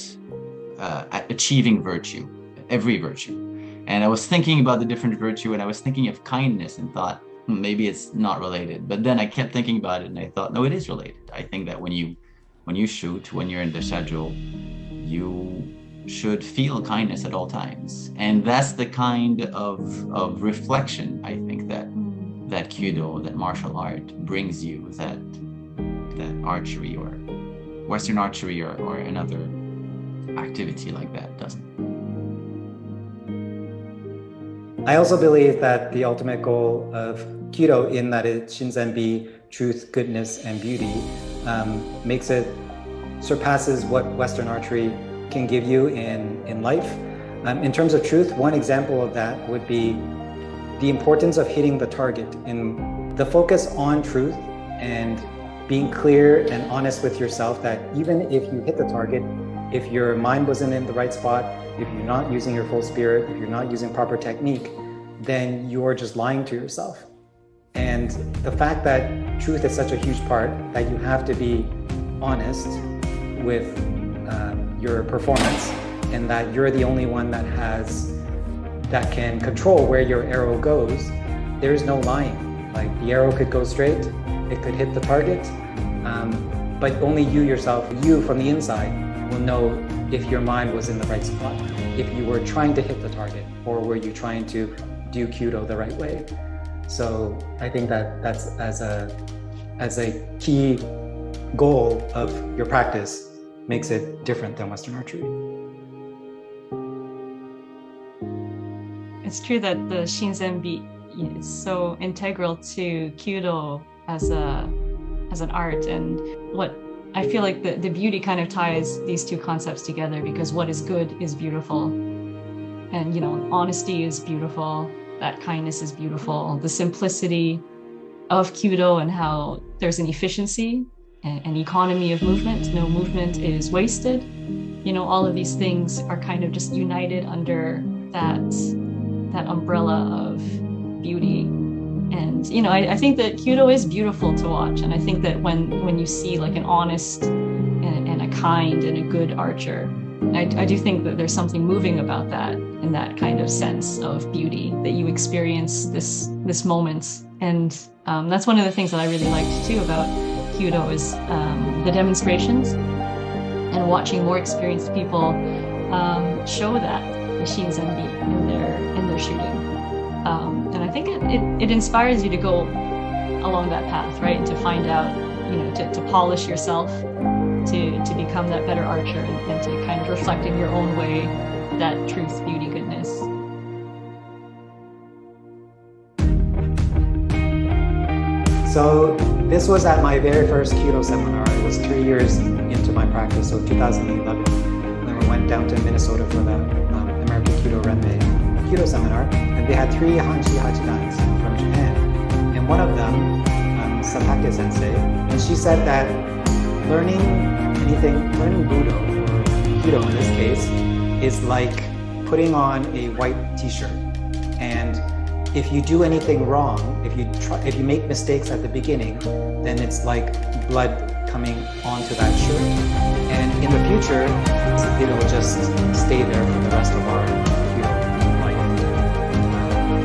L: achieving virtue, every virtue. And I was thinking about the different virtue, and I was thinking of kindness and thought, maybe it's not related. But then I kept thinking about it and I thought, no, it is related. I think that when you shoot, when you're in the schedule, you should feel kindness at all times. And that's the kind of reflection, I think, that Kyudo, that martial art brings you, that archery or Western archery or another activity like that doesn't.
H: I also believe that the ultimate goal of Kyudo, in that it Shinzen-bi, truth, goodness, and beauty, surpasses what Western archery can give you in life. In terms of truth, one example of that would be the importance of hitting the target, and the focus on truth and being clear and honest with yourself that even if you hit the target, if your mind wasn't in the right spot, if you're not using your full spirit, if you're not using proper technique, then you're just lying to yourself. And the fact that truth is such a huge part that you have to be honest with your performance, and that you're the only one that can control where your arrow goes, there's no lying. Like, the arrow could go straight, it could hit the target, but only you yourself, you from the inside, will know if your mind was in the right spot, if you were trying to hit the target, or were you trying to do Kyudo the right way. So I think that's as a key goal of your practice makes it different than Western archery.
K: It's true that the Shinzen-bi is so integral to Kyudo as an art, and what I feel like the beauty kind of ties these two concepts together, because what is good is beautiful, and honesty is beautiful, that kindness is beautiful, the simplicity of Kyudo and how there's an efficiency and an economy of movement, no movement is wasted. All of these things are kind of just united under that umbrella of beauty. And I think that Kyudo is beautiful to watch, and I think that when you see like an honest and a kind and a good archer, I do think that there's something moving about that, in that kind of sense of beauty that you experience this moment. And that's one of the things that I really liked too about Kyudo is the demonstrations and watching more experienced people show that the Shinzen-bi in their shooting. And I think it inspires you to go along that path, right? And to find out, to polish yourself, to become that better archer, and to kind of reflect in your own way that truth, beauty, goodness.
H: So this was at my very first Kyudo seminar. It was 3 years into my practice, so 2011. Then we went down to Minnesota for the American Kyudo Renmei Kyudo seminar, and they had 3 Hanshi Hachigans from Japan. And one of them, Satake Sensei, and she said that learning Budo, or Kyudo in this case, is like putting on a white t-shirt. And if you do anything wrong, if you make mistakes at the beginning, then it's like blood coming onto that shirt. And in the future, it'll just stay there for the rest of our life.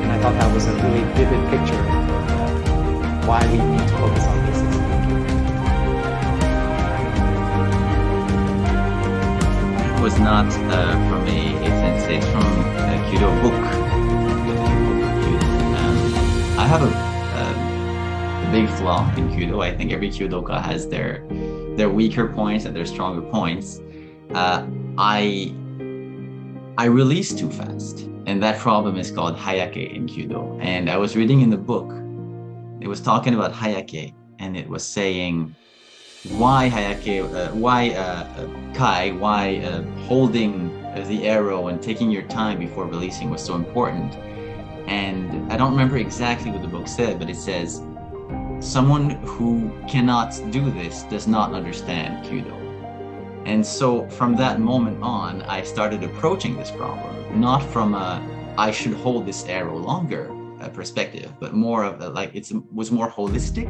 H: And I thought that was a really vivid picture of why we need to focus on basics.
L: It was not from a sensei, it's from a Kyudo book. I have a big flaw in Kyudo. I think every Kyudoka has their weaker points and their stronger points. I release too fast, and that problem is called hayake in Kyudo. And I was reading in the book, it was talking about hayake, and it was saying why hayake, why holding the arrow and taking your time before releasing was so important. And I don't remember exactly what the book said, but it says, someone who cannot do this does not understand Kyudo. And so from that moment on, I started approaching this problem, not from a, I should hold this arrow longer perspective, but more of a, like, it was more holistic.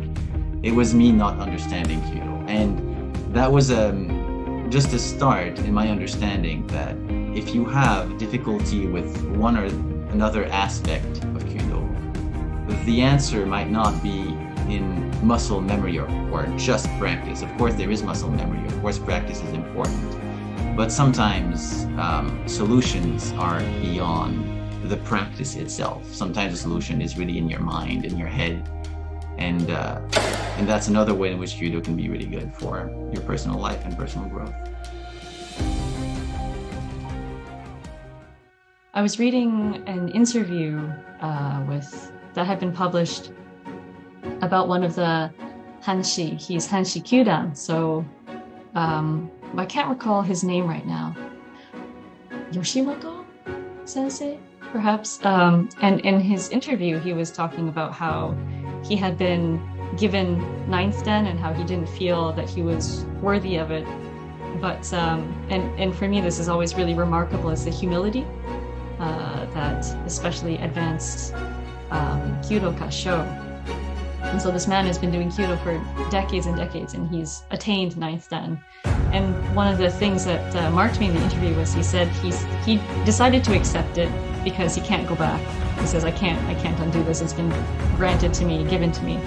L: It was me not understanding Kyudo. And that was just a start in my understanding that if you have difficulty with one or another aspect of Kyudo, the answer might not be in muscle memory or just practice. Of course, there is muscle memory. Of course, practice is important. But sometimes solutions are beyond the practice itself. Sometimes the solution is really in your mind, in your head. And that's another way in which Kyudo can be really good for your personal life and personal growth.
K: I was reading an interview that had been published about one of the Hanshi. He's Hanshi Kyudan, so I can't recall his name right now. Yoshimoto Sensei, perhaps. And in his interview, he was talking about how he had been given 9th Dan and how he didn't feel that he was worthy of it. But and for me, this is always really remarkable, is the humility that especially advanced Kyudoka show. And so this man has been doing Kyudo for decades and decades, and he's attained 9th Dan. And one of the things that marked me in the interview was he said he decided to accept it because he can't go back. He says, I can't undo this. It's been granted to me, given to me.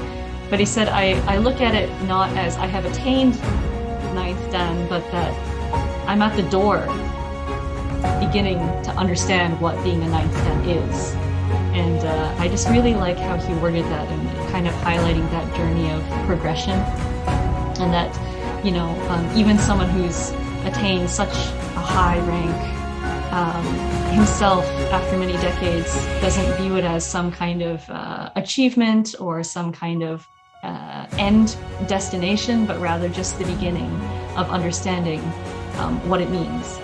K: But he said, I look at it not as I have attained 9th Dan, but that I'm at the door beginning to understand what being a 9th Dan is. And I just really like how he worded that and kind of highlighting that journey of progression, and that, you know, even someone who's attained such a high rank himself after many decades doesn't view it as some kind of achievement or some kind of end destination, but rather just the beginning of understanding what it means.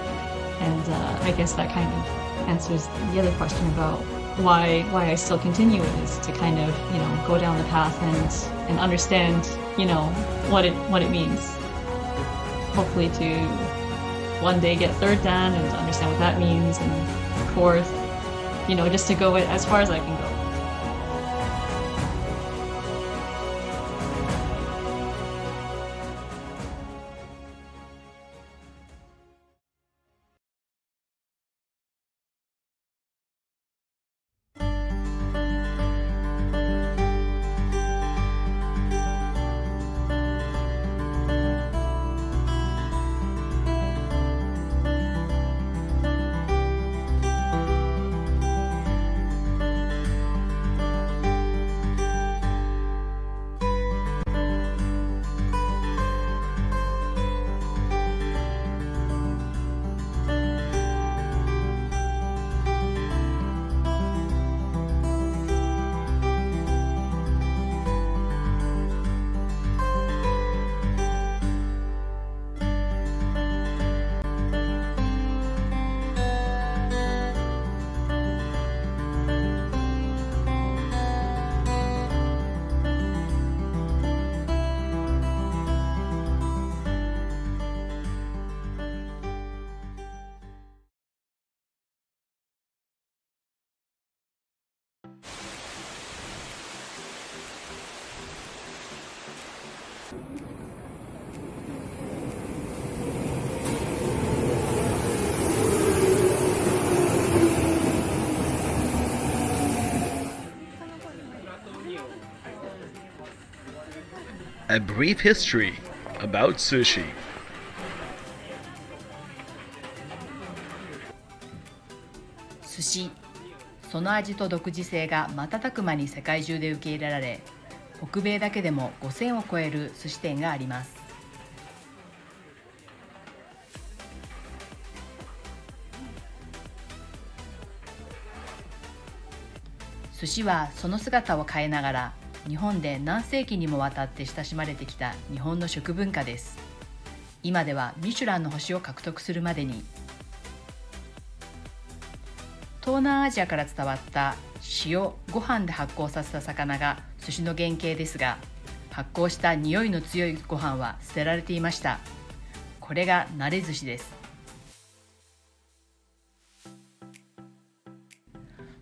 K: And I guess that kind of answers the other question about why I still continue it, is to kind of, you know, go down the path and understand, you know, what it means. Hopefully to one day get 3rd Dan and to understand what that means, and 4th, you know, just to go as far as I can go.
M: A brief history about sushi.
N: Sushi、その味と独自性が瞬く間に世界中で受け入れられ、北米だけでも5000を超える寿司店があります。寿司はその姿を変えながら、日本で何世紀にもわたって親しまれてきた日本の食文化です。今ではミシュランの星を獲得するまでに。東南アジアから伝わった塩、ご飯で発酵させた魚が寿司の原型ですが、発酵した匂いの強いご飯は捨てられていました。これが慣れ寿司です。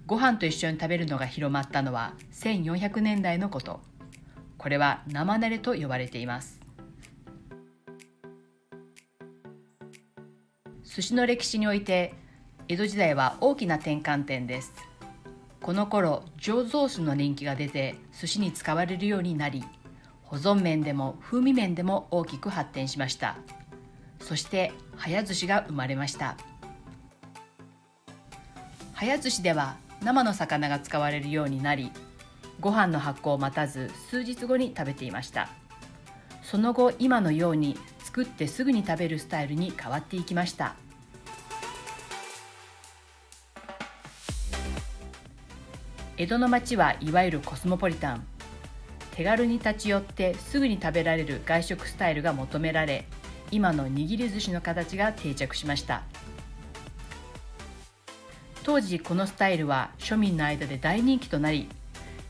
N: ご飯と一緒に食べるのが広まったのは1400年代のこと。これは生慣れと呼ばれています。寿司の歴史において江戸時代は大きな転換点です。この頃醸造酒の人気が出て寿司に使われるようになり、保存面でも風味面でも大きく発展しました。そして早寿司が生まれました。早寿司では生の魚が使われるようになり、ご飯の発酵を待たず数日後に食べていました。その後、今のように作ってすぐに食べるスタイルに変わっていきました。江戸の街はいわゆるコスモポリタン。手軽に立ち寄ってすぐに食べられる外食スタイルが求められ、今の握り寿司の形が定着しました。当時このスタイルは庶民の間で大人気となり、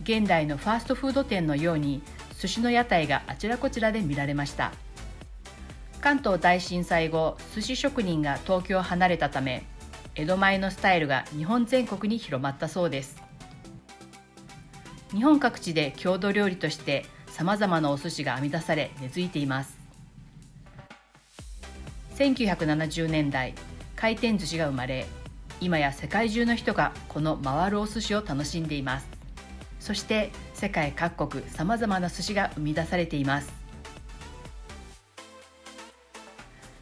N: 現代のファーストフード店のように寿司の屋台があちらこちらで見られました。関東大震災後、寿司職人が東京を離れたため、江戸前のスタイルが日本全国に広まったそうです。日本各地で郷土料理としてさまざまなお寿司が編み出され根付いています。1970年代、回転寿司が生まれ、今や世界中の人がこの回るお寿司を楽しんでいます。そして世界各国さまざまな寿司が生み出されています。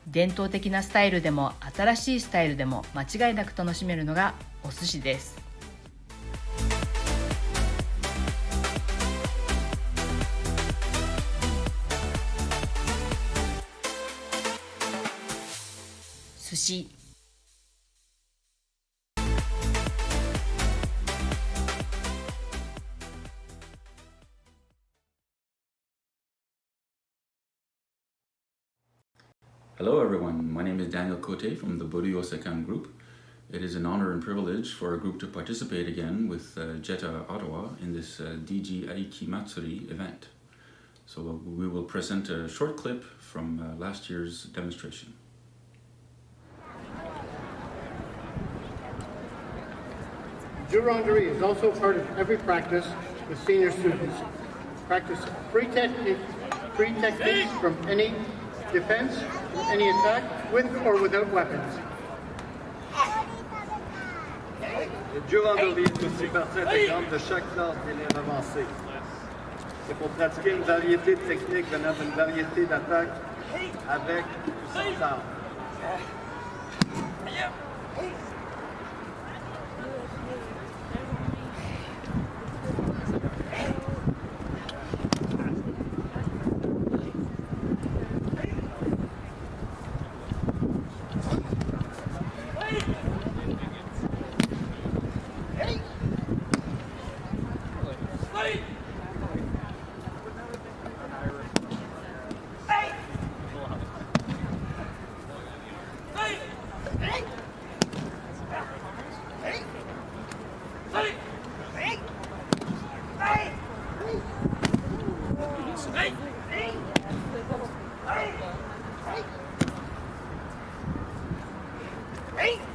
N: 伝統的なスタイルでも新しいスタイルでも間違いなく楽しめるのがお寿司です。寿司。
O: Hello everyone, my name is Daniel Kote from the Budo Yoseikan group. It is an honor and privilege for our group to participate again with JETAA Ottawa in this Digi-Aki Matsuri event. So we will present a short clip from last year's demonstration.
P: Jurondery is also part of every practice with senior students. Practice free techniques from any defense, from any attack, with or without weapons.
Q: Le Jurondery est aussi partie intégrante de chaque classe d'élèves avancés. C'est pour pratiquer une variété de techniques venant d'une variété d'attaques avec ou sans armes.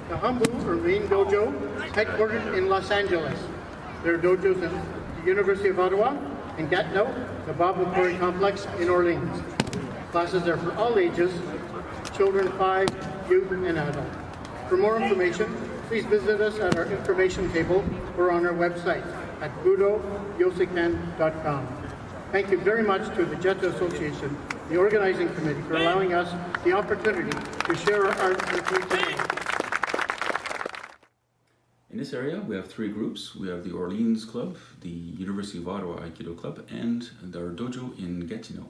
P: The Humble or Main Dojo is headquartered in Los Angeles. There are dojos at the University of Ottawa and Gatineau, the Bob McCrory Complex in Orleans. Classes are for all ages, children 5, youth, and adult. For more information, please visit us at our information table or on our website at budojoseikan.com. Thank you very much to the JETAA Association, the organizing committee, for allowing us the opportunity to share our art with you today.
O: In this area, we have three groups. We have the Orleans Club, the University of Ottawa Aikido Club, and our dojo in Gatineau.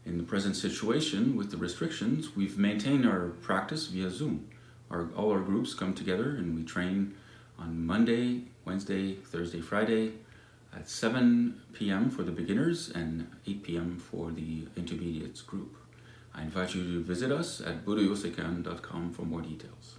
O: In the present situation, with the restrictions, we've maintained our practice via Zoom. All our groups come together and we train on Monday, Wednesday, Thursday, Friday at 7 p.m. for the beginners and 8 p.m. for the intermediates group. I invite you to visit us at budojoseikan.com for more details.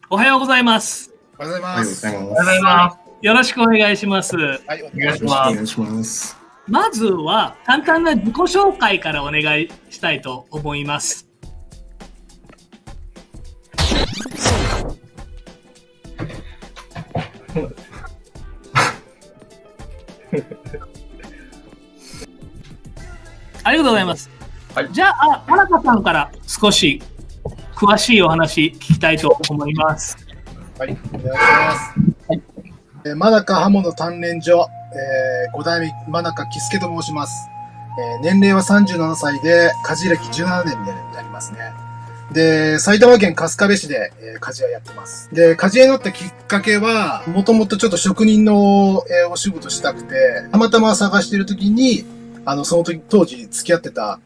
R: おはようございます。
B: おはようございます。
R: おはようございます。よろしくお願いします。
B: はい、お願いします。
R: まずは簡単な自己紹介からお願いしたいと思います。ありがとうございます。はい、じゃあ、田中さんから少し詳しいお話聞きたいと思います。
S: はい、お願いします。はい、真中刃物鍛錬所、5代目真中喜助と申します。年齢は37歳で、鍛冶歴17年になりますね。で、埼玉県春日部市で、鍛冶屋やってます。で、鍛冶屋になったきっかけは、もともとちょっと職人の、お仕事したくて、たまたま探しているときに、その時、当時付き合ってた、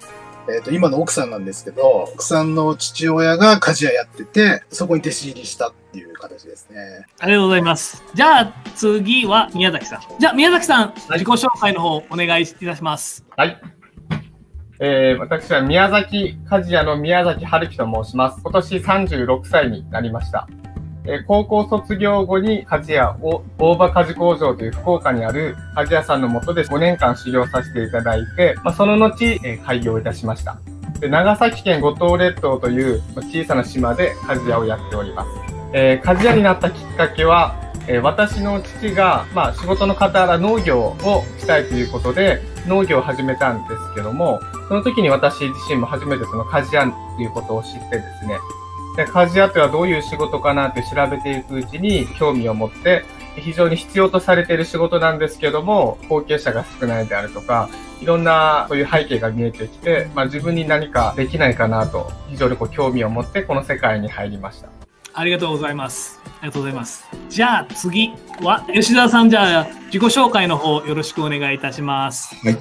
S: 今の奥さんなんですけど、奥さんの父親が鍛冶屋やってて、そこに弟子入りしたっていう形ですね。
R: ありがとうございます。じゃあ次は宮崎さん。じゃあ宮崎さん、自己紹介の方お願いいたします。
T: はい。私は宮崎鍛冶屋の宮崎春樹と申します。今年36歳になりました。高校卒業後に鍛冶屋大場鍛冶工場という福岡にある鍛冶屋さんの下で5年間修行させていただいて、その後、開業いたしました。で、長崎県五島列島という小さな島で鍛冶屋をやっております。鍛冶屋になったきっかけは、私の父が、仕事の傍ら農業をしたいということで農業を始めたんですけども、その時に私自身も初めてその鍛冶屋ということを知ってですね、で、鍛冶屋とはどういう仕事かなって調べていくうちに興味を持って、非常に必要とされている仕事なんですけども、後継者が少ないであるとか、いろんなそういう背景が見えてきて、自分に何かできないかなと、非常に興味を持ってこの世界に入りました。
R: ありがとうございます。ありがとうございます。じゃあ次は吉田さん、じゃあ自己紹介の方よろしくお願いいたします。
U: はい。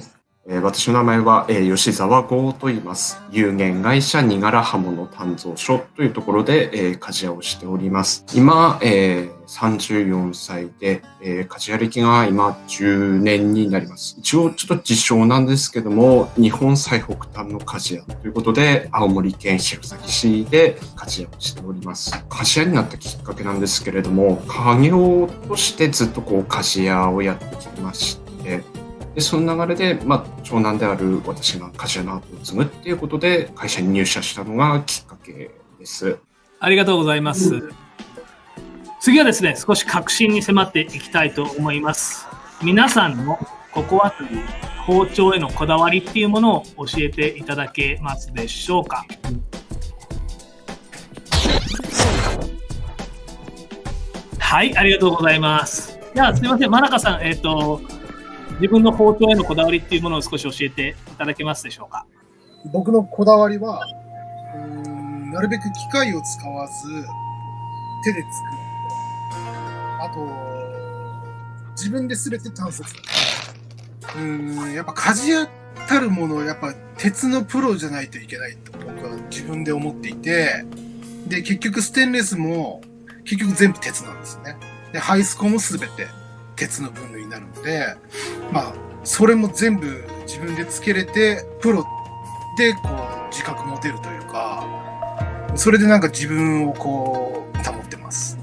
U: 私の名前は、吉沢剛と言います。有限会社にがら刃物鍛造所というところで、鍛冶屋をしております。今、34歳で、鍛冶屋歴が今10年になります。一応ちょっと自称なんですけども、日本最北端の鍛冶屋ということで、青森県弘前市で鍛冶屋をしております。鍛冶屋になったきっかけなんですけれども、家業としてずっと鍛冶屋をやってきまして、でその流れで、長男である私が鍛冶屋の後を継ぐっていうことで会社に入社したのがきっかけです。
R: ありがとうございます。次はですね、少し革新に迫っていきたいと思います。皆さんのここはという包丁へのこだわりっていうものを教えていただけますでしょうか。はい、ありがとうございます。じゃあすみません、真中さん、自分の包丁へのこだわりっていうものを少し教えていただけますでしょうか。
S: 僕のこだわりは、なるべく機械を使わず手で作ること。あと、自分で全て単節。やっぱ鍛冶屋たるもの、やっぱ鉄のプロじゃないといけないと僕は自分で思っていて、で、結局ステンレスも結局全部鉄なんですね。で、ハイスコも全て鉄の分類になるので、それも全部自分でつけれて、プロで自覚持てるというか、それで自分を保ってます。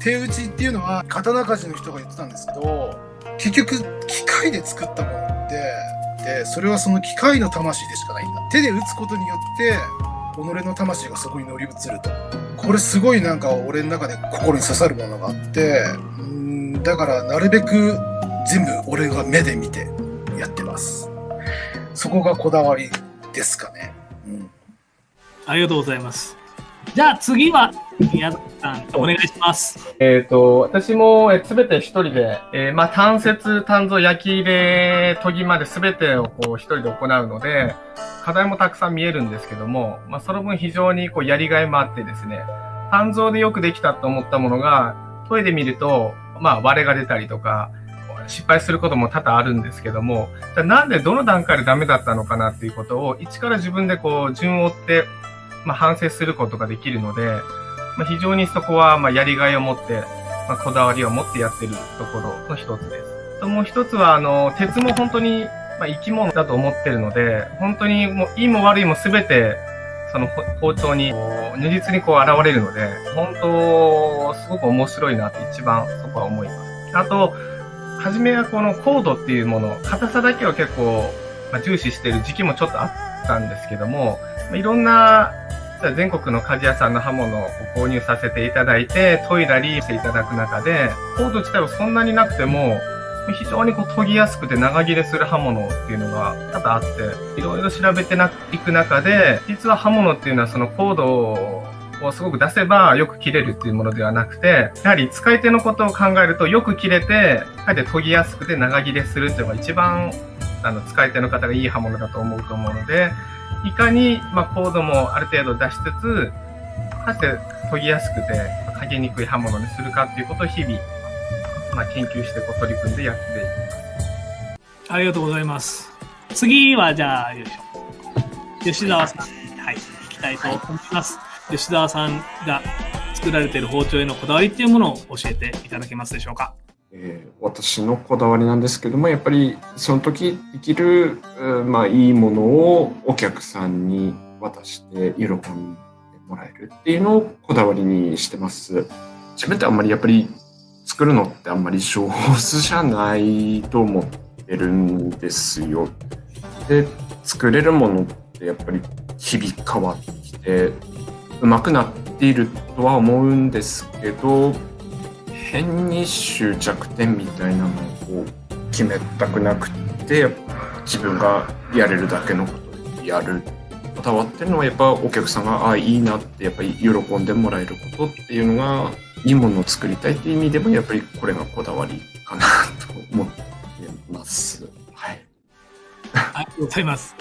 S: 手打ちっていうのは刀鍛冶の人が言ってたんですけど、結局機械で作ったものって、それはその機械の魂でしかないんだ。手で打つことによって、己の魂がそこに乗り移ると。これすごい俺の中で心に刺さるものがあって、だからなるべく全部俺が目で見てやってます。そこがこだわりですかね。
R: ありがとうございます。じゃあ次は宮崎さんお願いします。
T: 私も全て一人で、単節、単造、焼き入れ、研ぎまで全てを一人で行うので、課題もたくさん見えるんですけども、その分非常にやりがいもあってですね、単造でよくできたと思ったものが、研いでみると、割れが出たりとか、失敗することも多々あるんですけども、じゃあなんでどの段階でダメだったのかなっていうことを、一から自分で順を追って、反省することができるので、非常にそこはやりがいを持って、こだわりを持ってやってるところの一つです。もう一つは、鉄も本当に、生き物だと思ってるので、本当にもういいも悪いも全てその包丁に如実にこう現れるので、本当すごく面白いなって一番そこは思います。あと、初めはこのコードっていうもの、硬さだけを結構重視している時期もちょっとあったんですけども、いろんな全国の鍛冶屋さんの刃物を購入させていただいて、研いだりしていただく中で、コード自体はそんなになくても、非常にこう研ぎやすくて長切れする刃物っていうのが多々あって、いろいろ調べていく中で、実は刃物っていうのはそのコードをすごく出せばよく切れるっていうものではなくて、やはり使い手のことを考えるとよく切れて、かえって研ぎやすくて長切れするっていうのが一番使い手の方がいい刃物だと思うので、いかにコードもある程度出しつつ、かつて研ぎやすくて剥げにくい刃物にするかっていうことを日々研究して取り組んでやっています。
R: ありがとうございます。次はじゃあ、吉澤さん、はい、聞きたいと思います。吉澤さんが作られている包丁へのこだわりっていうものを教えていただけますでしょうか。
U: 私のこだわりなんですけども、やっぱりその時できる、いいものをお客さんに渡して喜んでもらえるっていうのをこだわりにしてます。自分ってあんまりやっぱり作るのってあんまり上手じゃないと思ってるんですよ。で、作れるものってやっぱり日々変わってきて上手くなっているとは思うんですけど、変に終着点みたいなのを決めたくなくて、自分がやれるだけのことをやる。こだわってるのはやっぱお客さんがいいなってやっぱり喜んでもらえることっていうのが、いいものを作りたいっていう意味でもやっぱりこれがこだわりかなと思ってます。はい。
R: ありがとうございます。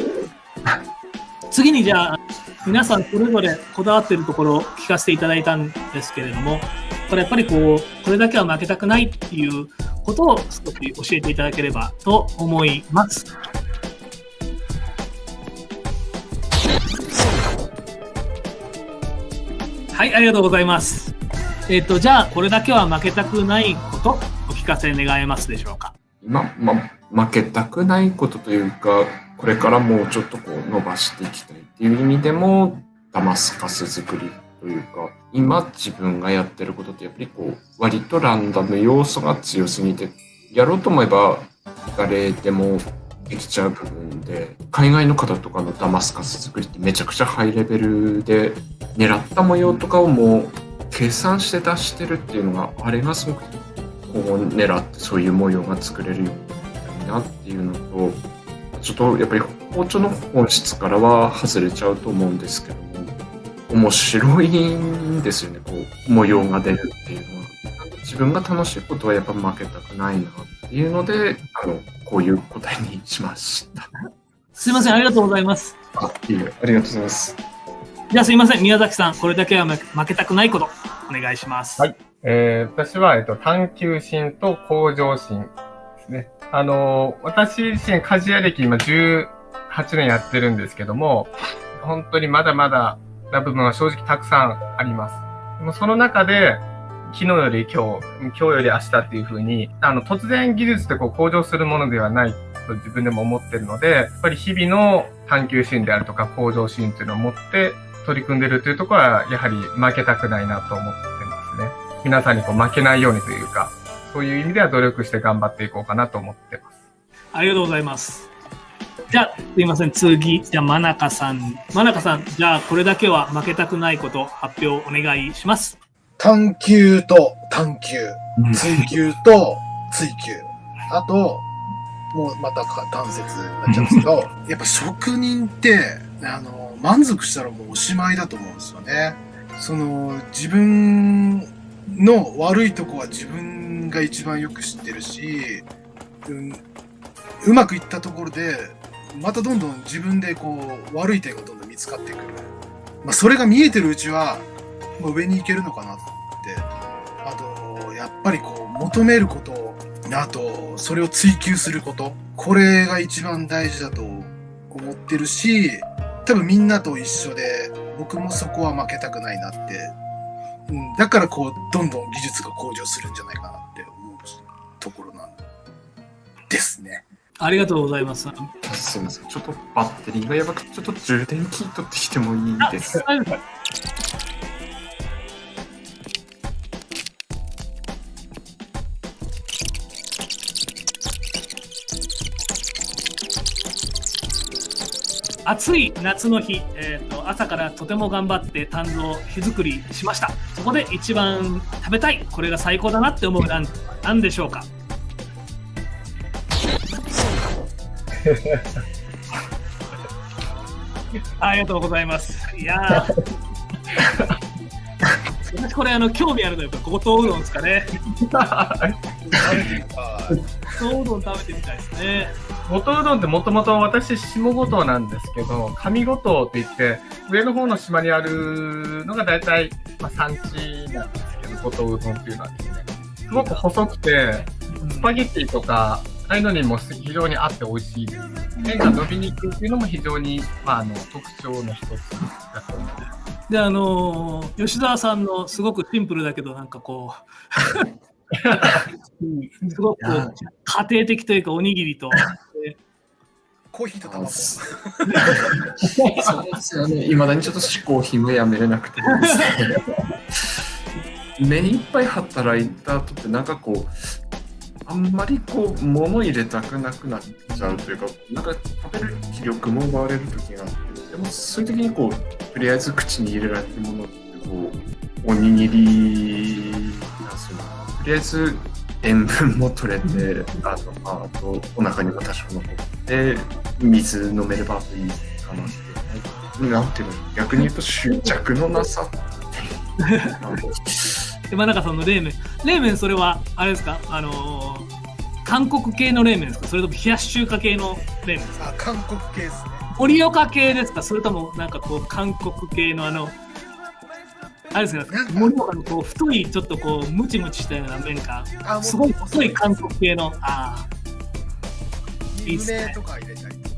R: 次にじゃあ皆さんそれぞれこだわっているところを聞かせていただいたんですけれども、これやっぱりこれだけは負けたくないっていうことを少し教えていただければと思います。はい、ありがとうございます。じゃあこれだけは負けたくないことお聞かせ願えますでしょうか。
U: 負けたくないことというか、これからもうちょっと伸ばしていきたいっていう意味でも、ダマスカス作りというか、今自分がやってることってやっぱり割とランダム要素が強すぎて、やろうと思えば誰でもできちゃう部分で、海外の方とかのダマスカス作りってめちゃくちゃハイレベルで、狙った模様とかをもう計算して出してるっていうのが、あれがすごく狙ってそういう模様が作れるようになりたいなっていうのと、ちょっとやっぱり包丁の本質からは外れちゃうと思うんですけども、面白いんですよね、模様が出るっていうのは。自分が楽しいことはやっぱ負けたくないなっていうので、こういう答えにしました。
R: すいません、ありがとうございます。
U: いえ、ありがとうございます。
R: じゃあすいません、宮崎さん、これだけは負けたくないことお願いします。
T: はい。私は、探求心と向上心ですね。私自身、鍛冶屋歴今18年やってるんですけども、本当にまだまだな部分は正直たくさんあります。でもその中で、昨日より今日より明日っていう風に、突然技術って向上するものではないと自分でも思ってるので、やっぱり日々の探求心であるとか向上心っていうのを持って取り組んでるというところは、やはり負けたくないなと思ってますね。皆さんに負けないようにというか、そういう意味では努力して頑張っていこうかなと思ってます。
R: ありがとうございます。じゃあ、すいません、次、じゃあ、真中さん。真中さん、じゃあ、これだけは負けたくないこと、発表お願いします。
S: 探求と探求、追求と追求。あと、もうまた単説になっちゃうんですけど、やっぱ職人って、満足したらもうおしまいだと思うんですよね。自分の悪いとこは自分が一番よく知ってるし、うまくいったところで、またどんどん自分で悪い点がどんどん見つかってくる。それが見えてるうちは、もう上に行けるのかなって。あと、やっぱり求めること、あと、それを追求すること。これが一番大事だと思ってるし、多分みんなと一緒で、僕もそこは負けたくないなって。だからどんどん技術が向上するんじゃないかなって思うところなんですね。
R: ありがとうございます。
U: すみません。ちょっとバッテリーがやばくて、ちょっと充電器取ってきてもいいですか？
R: 暑い夏の日、朝からとても頑張って鍛造火作りしました。そこで一番食べたい、これが最高だなって思うランチは何でしょうか？ありがとうございます。いやー私これ興味あるのはやっぱ五島うどんですかね。五島うどん食べてみたいですね。
T: 五島うどんってもともと私下五島なんですけど、上五島って言って上の方の島にあるのが大体、産地なんですけど、五島うどんっていうのはですね、すごく細くてスパゲッティとかああいうのにも非常に合って美味しいです。麺が伸びにくいっていうのも非常に、特徴の一つだと思います。
R: で吉沢さんのすごくシンプルだけどなんかこうすごく家庭的というかおにぎりと
S: コーヒーと卵。
U: そうですよね。未だにちょっと嗜好品もやめれなくてですね。目いっぱい働いた後ってなんかこうあんまりこう物入れたくなくなっちゃうというか、なんか食べる気力も奪われる時があって、でもそういう時にこうとりあえず口に入れられるものってこうおにぎりなんですよ。とりあえず塩分も取れて、あとお腹にも多少残って水飲めればいいかなって、なんていうの、逆に言うと執着のなさって
R: 山中さんの冷麺それはあれですか、韓国系の冷麺ですか、それとも冷やし中華系の冷麺ですか？
S: 韓国系ですね。
R: 盛岡系ですか、それともなんかこう韓国系のあれですか、盛岡のこう太いちょっとこうムチムチしたような麺か、すごい細い韓国系の、いいですね。
S: とか入れたりと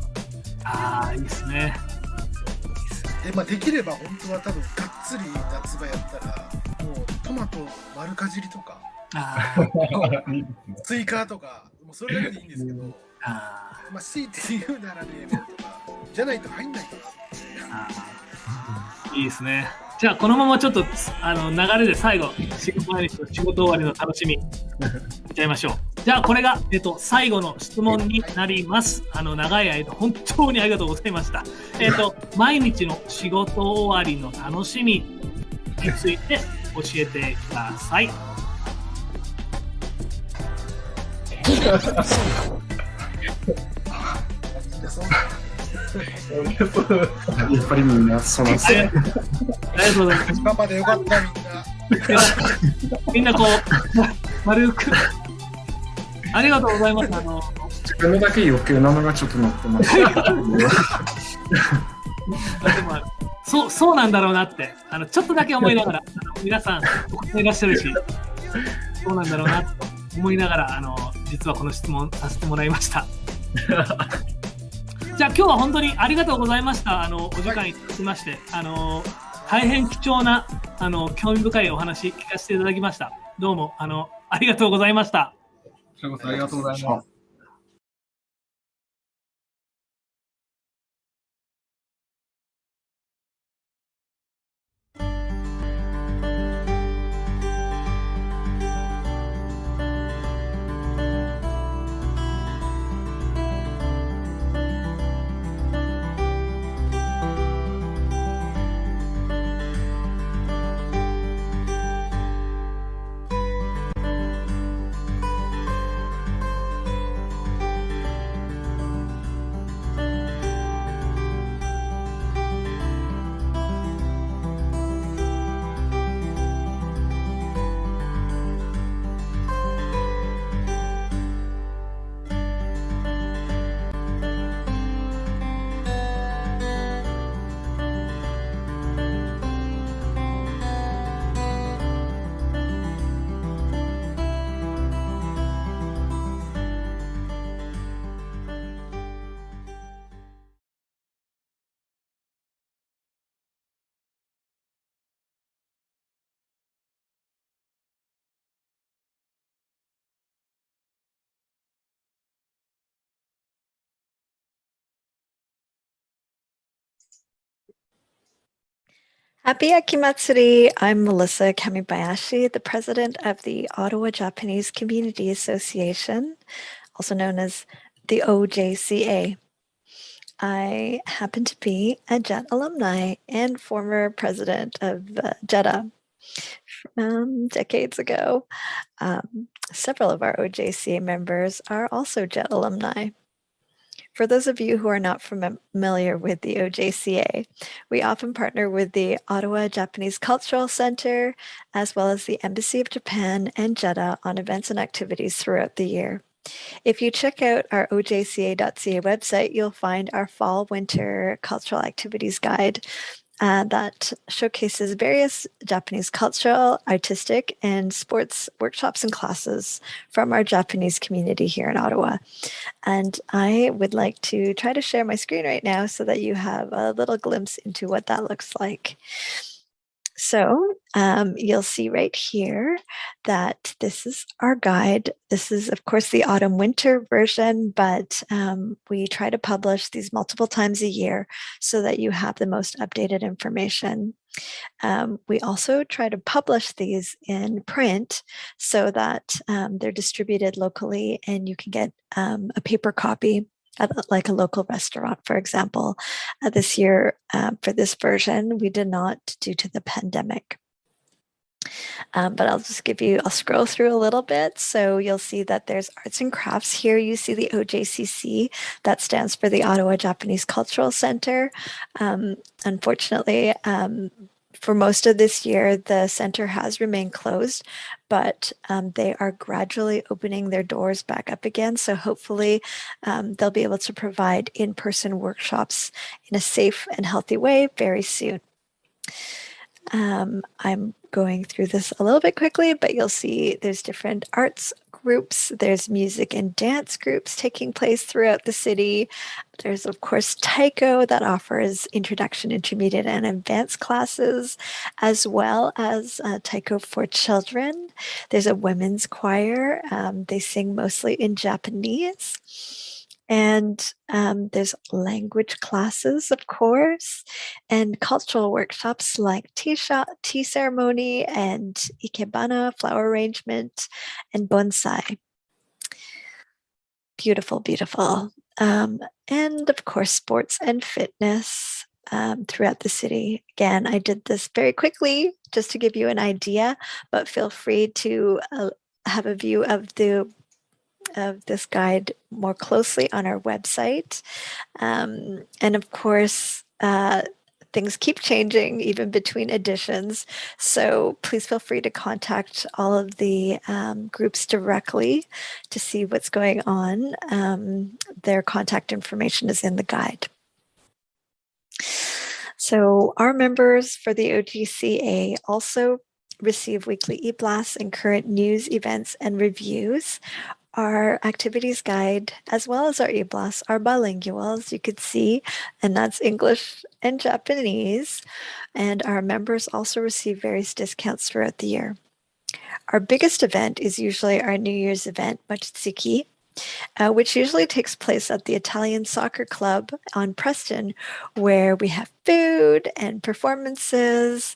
R: か。いいですね。
S: できれば本当は多分がっつり夏場やったらもうトマト丸かじりとかスイカとかもうそれだけでいいんですけど、強いて言うならねとかじゃないと入んないかな。
R: いいですね。じゃあこのままちょっと流れで最後仕事終わりの楽しみいっちゃいましょう。じゃあこれが、最後の質問になります。長い間本当にありがとうございました。毎日の仕事終わりの楽しみについて教えてください。
U: やっぱりみんなそのせい。
R: ありがとうございます。
S: パパでよかった
R: みんなこう丸くありがとうございます。
U: 自分のだけ余計なのがちょっと乗ってました。
R: そうなんだろうなってちょっとだけ思いながら皆さんお答えいらっしゃるし、そうなんだろうなと思いながら実はこの質問させてもらいました。じゃあ今日は本当にありがとうございました。お時間いただきまして大変貴重な興味深いお話聞かせていただきました。どうもありがとうございました。
T: ありがとうございます。
A: Happy Aki Matsuri! I'm Melissa Kamibayashi, the president of the Ottawa Japanese Community Association, also known as the OJCA. I happen to be a JET alumni and former president of JETAA decades ago. Several of our OJCA members are also JET alumni. For those of you who are not familiar with the OJCA, we often partner with the Ottawa Japanese Cultural Center, as well as the Embassy of Japan and JETAA on events and activities throughout the year. If you check out our ojca.ca website, you'll find our fall-winter cultural activities guide that showcases various Japanese cultural, artistic, and sports workshops and classes from our Japanese community here in Ottawa. And I would like to try to share my screen right now so that you have a little glimpse into what that looks like. So you'll see right here that this is our guide. This is, of course, the autumn-winter version, but we try to publish these multiple times a year so that you have the most updated information. We also try to publish these in print so that they're distributed locally and you can get a paper copy at like a local restaurant, for example. This year, for this version, we did not due to the pandemic. But I'll scroll through a little bit. So you'll see that there's arts and crafts here. You see the OJCC, that stands for the Ottawa Japanese Cultural Center. Unfortunately, for most of this year, the center has remained closed, but they are gradually opening their doors back up again. So hopefully they'll be able to provide in-person workshops in a safe and healthy way very soon. I'm going through this a little bit quickly, but you'll see there's different arts groups. There's music and dance groups taking place throughout the city. There's, of course, Taiko that offers introduction, intermediate, and advanced classes, as well as Taiko for children. There's a women's choir. They sing mostly in Japanese. And there's language classes, of course, and cultural workshops like tea ceremony and ikebana, flower arrangement, and bonsai. Beautiful, beautiful. And of course, sports and fitness throughout the city. Again, I did this very quickly just to give you an idea, but feel free to have a view of this guide more closely on our website. And of course, things keep changing even between editions. So please feel free to contact all of the groups directly to see what's going on. Their contact information is in the guide. So our members for the OGCA also receive weekly e-blasts and current news, events, and reviews. Our activities guide, as well as our e-blasts, are bilingual, as you could see, and that's English and Japanese. And our members also receive various discounts throughout the year. Our biggest event is usually our New Year's event, Matsuri, which usually takes place at the Italian Soccer Club on Preston, where we have food and performances.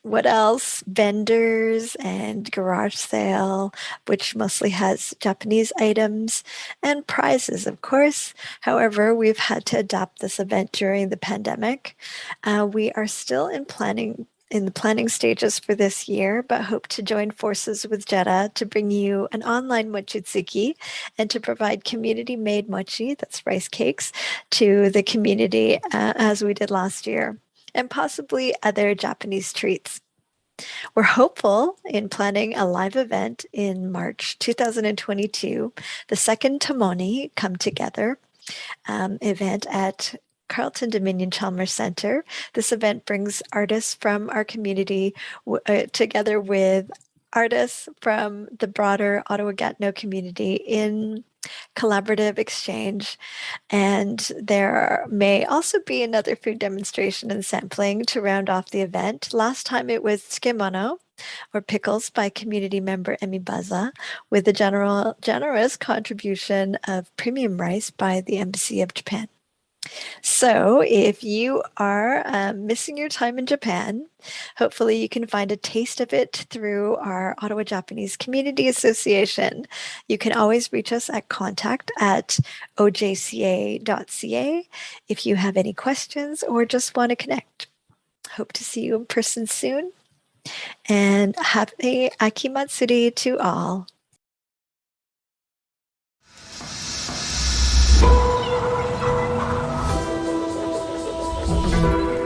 A: What else? Vendors and garage sale, which mostly has Japanese items, and prizes, of course. However, we've had to adapt this event during the pandemic. We are still in the planning stages for this year, but hope to join forces with JETAA to bring you an online mochitsuki and to provide community-made mochi, that's rice cakes, to the community as we did last year, and possibly other Japanese treats. We're hopeful in planning a live event in March 2022, the second Tomoni Come Together event at Carleton Dominion Chalmers Center. This event brings artists from our community together with artists from the broader Ottawa Gatineau community in collaborative exchange. And there may also be another food demonstration and sampling to round off the event. Last time it was tsukemono, or pickles, by community member Emi Baza, with a generous contribution of premium rice by the Embassy of Japan. So, if you are missing your time in Japan, hopefully you can find a taste of it through our Ottawa Japanese Community Association. You can always reach us at contact@ojca.ca if you have any questions or just want to connect. Hope to see you in person soon. And happy Aki Matsuri to all.
C: Thank you.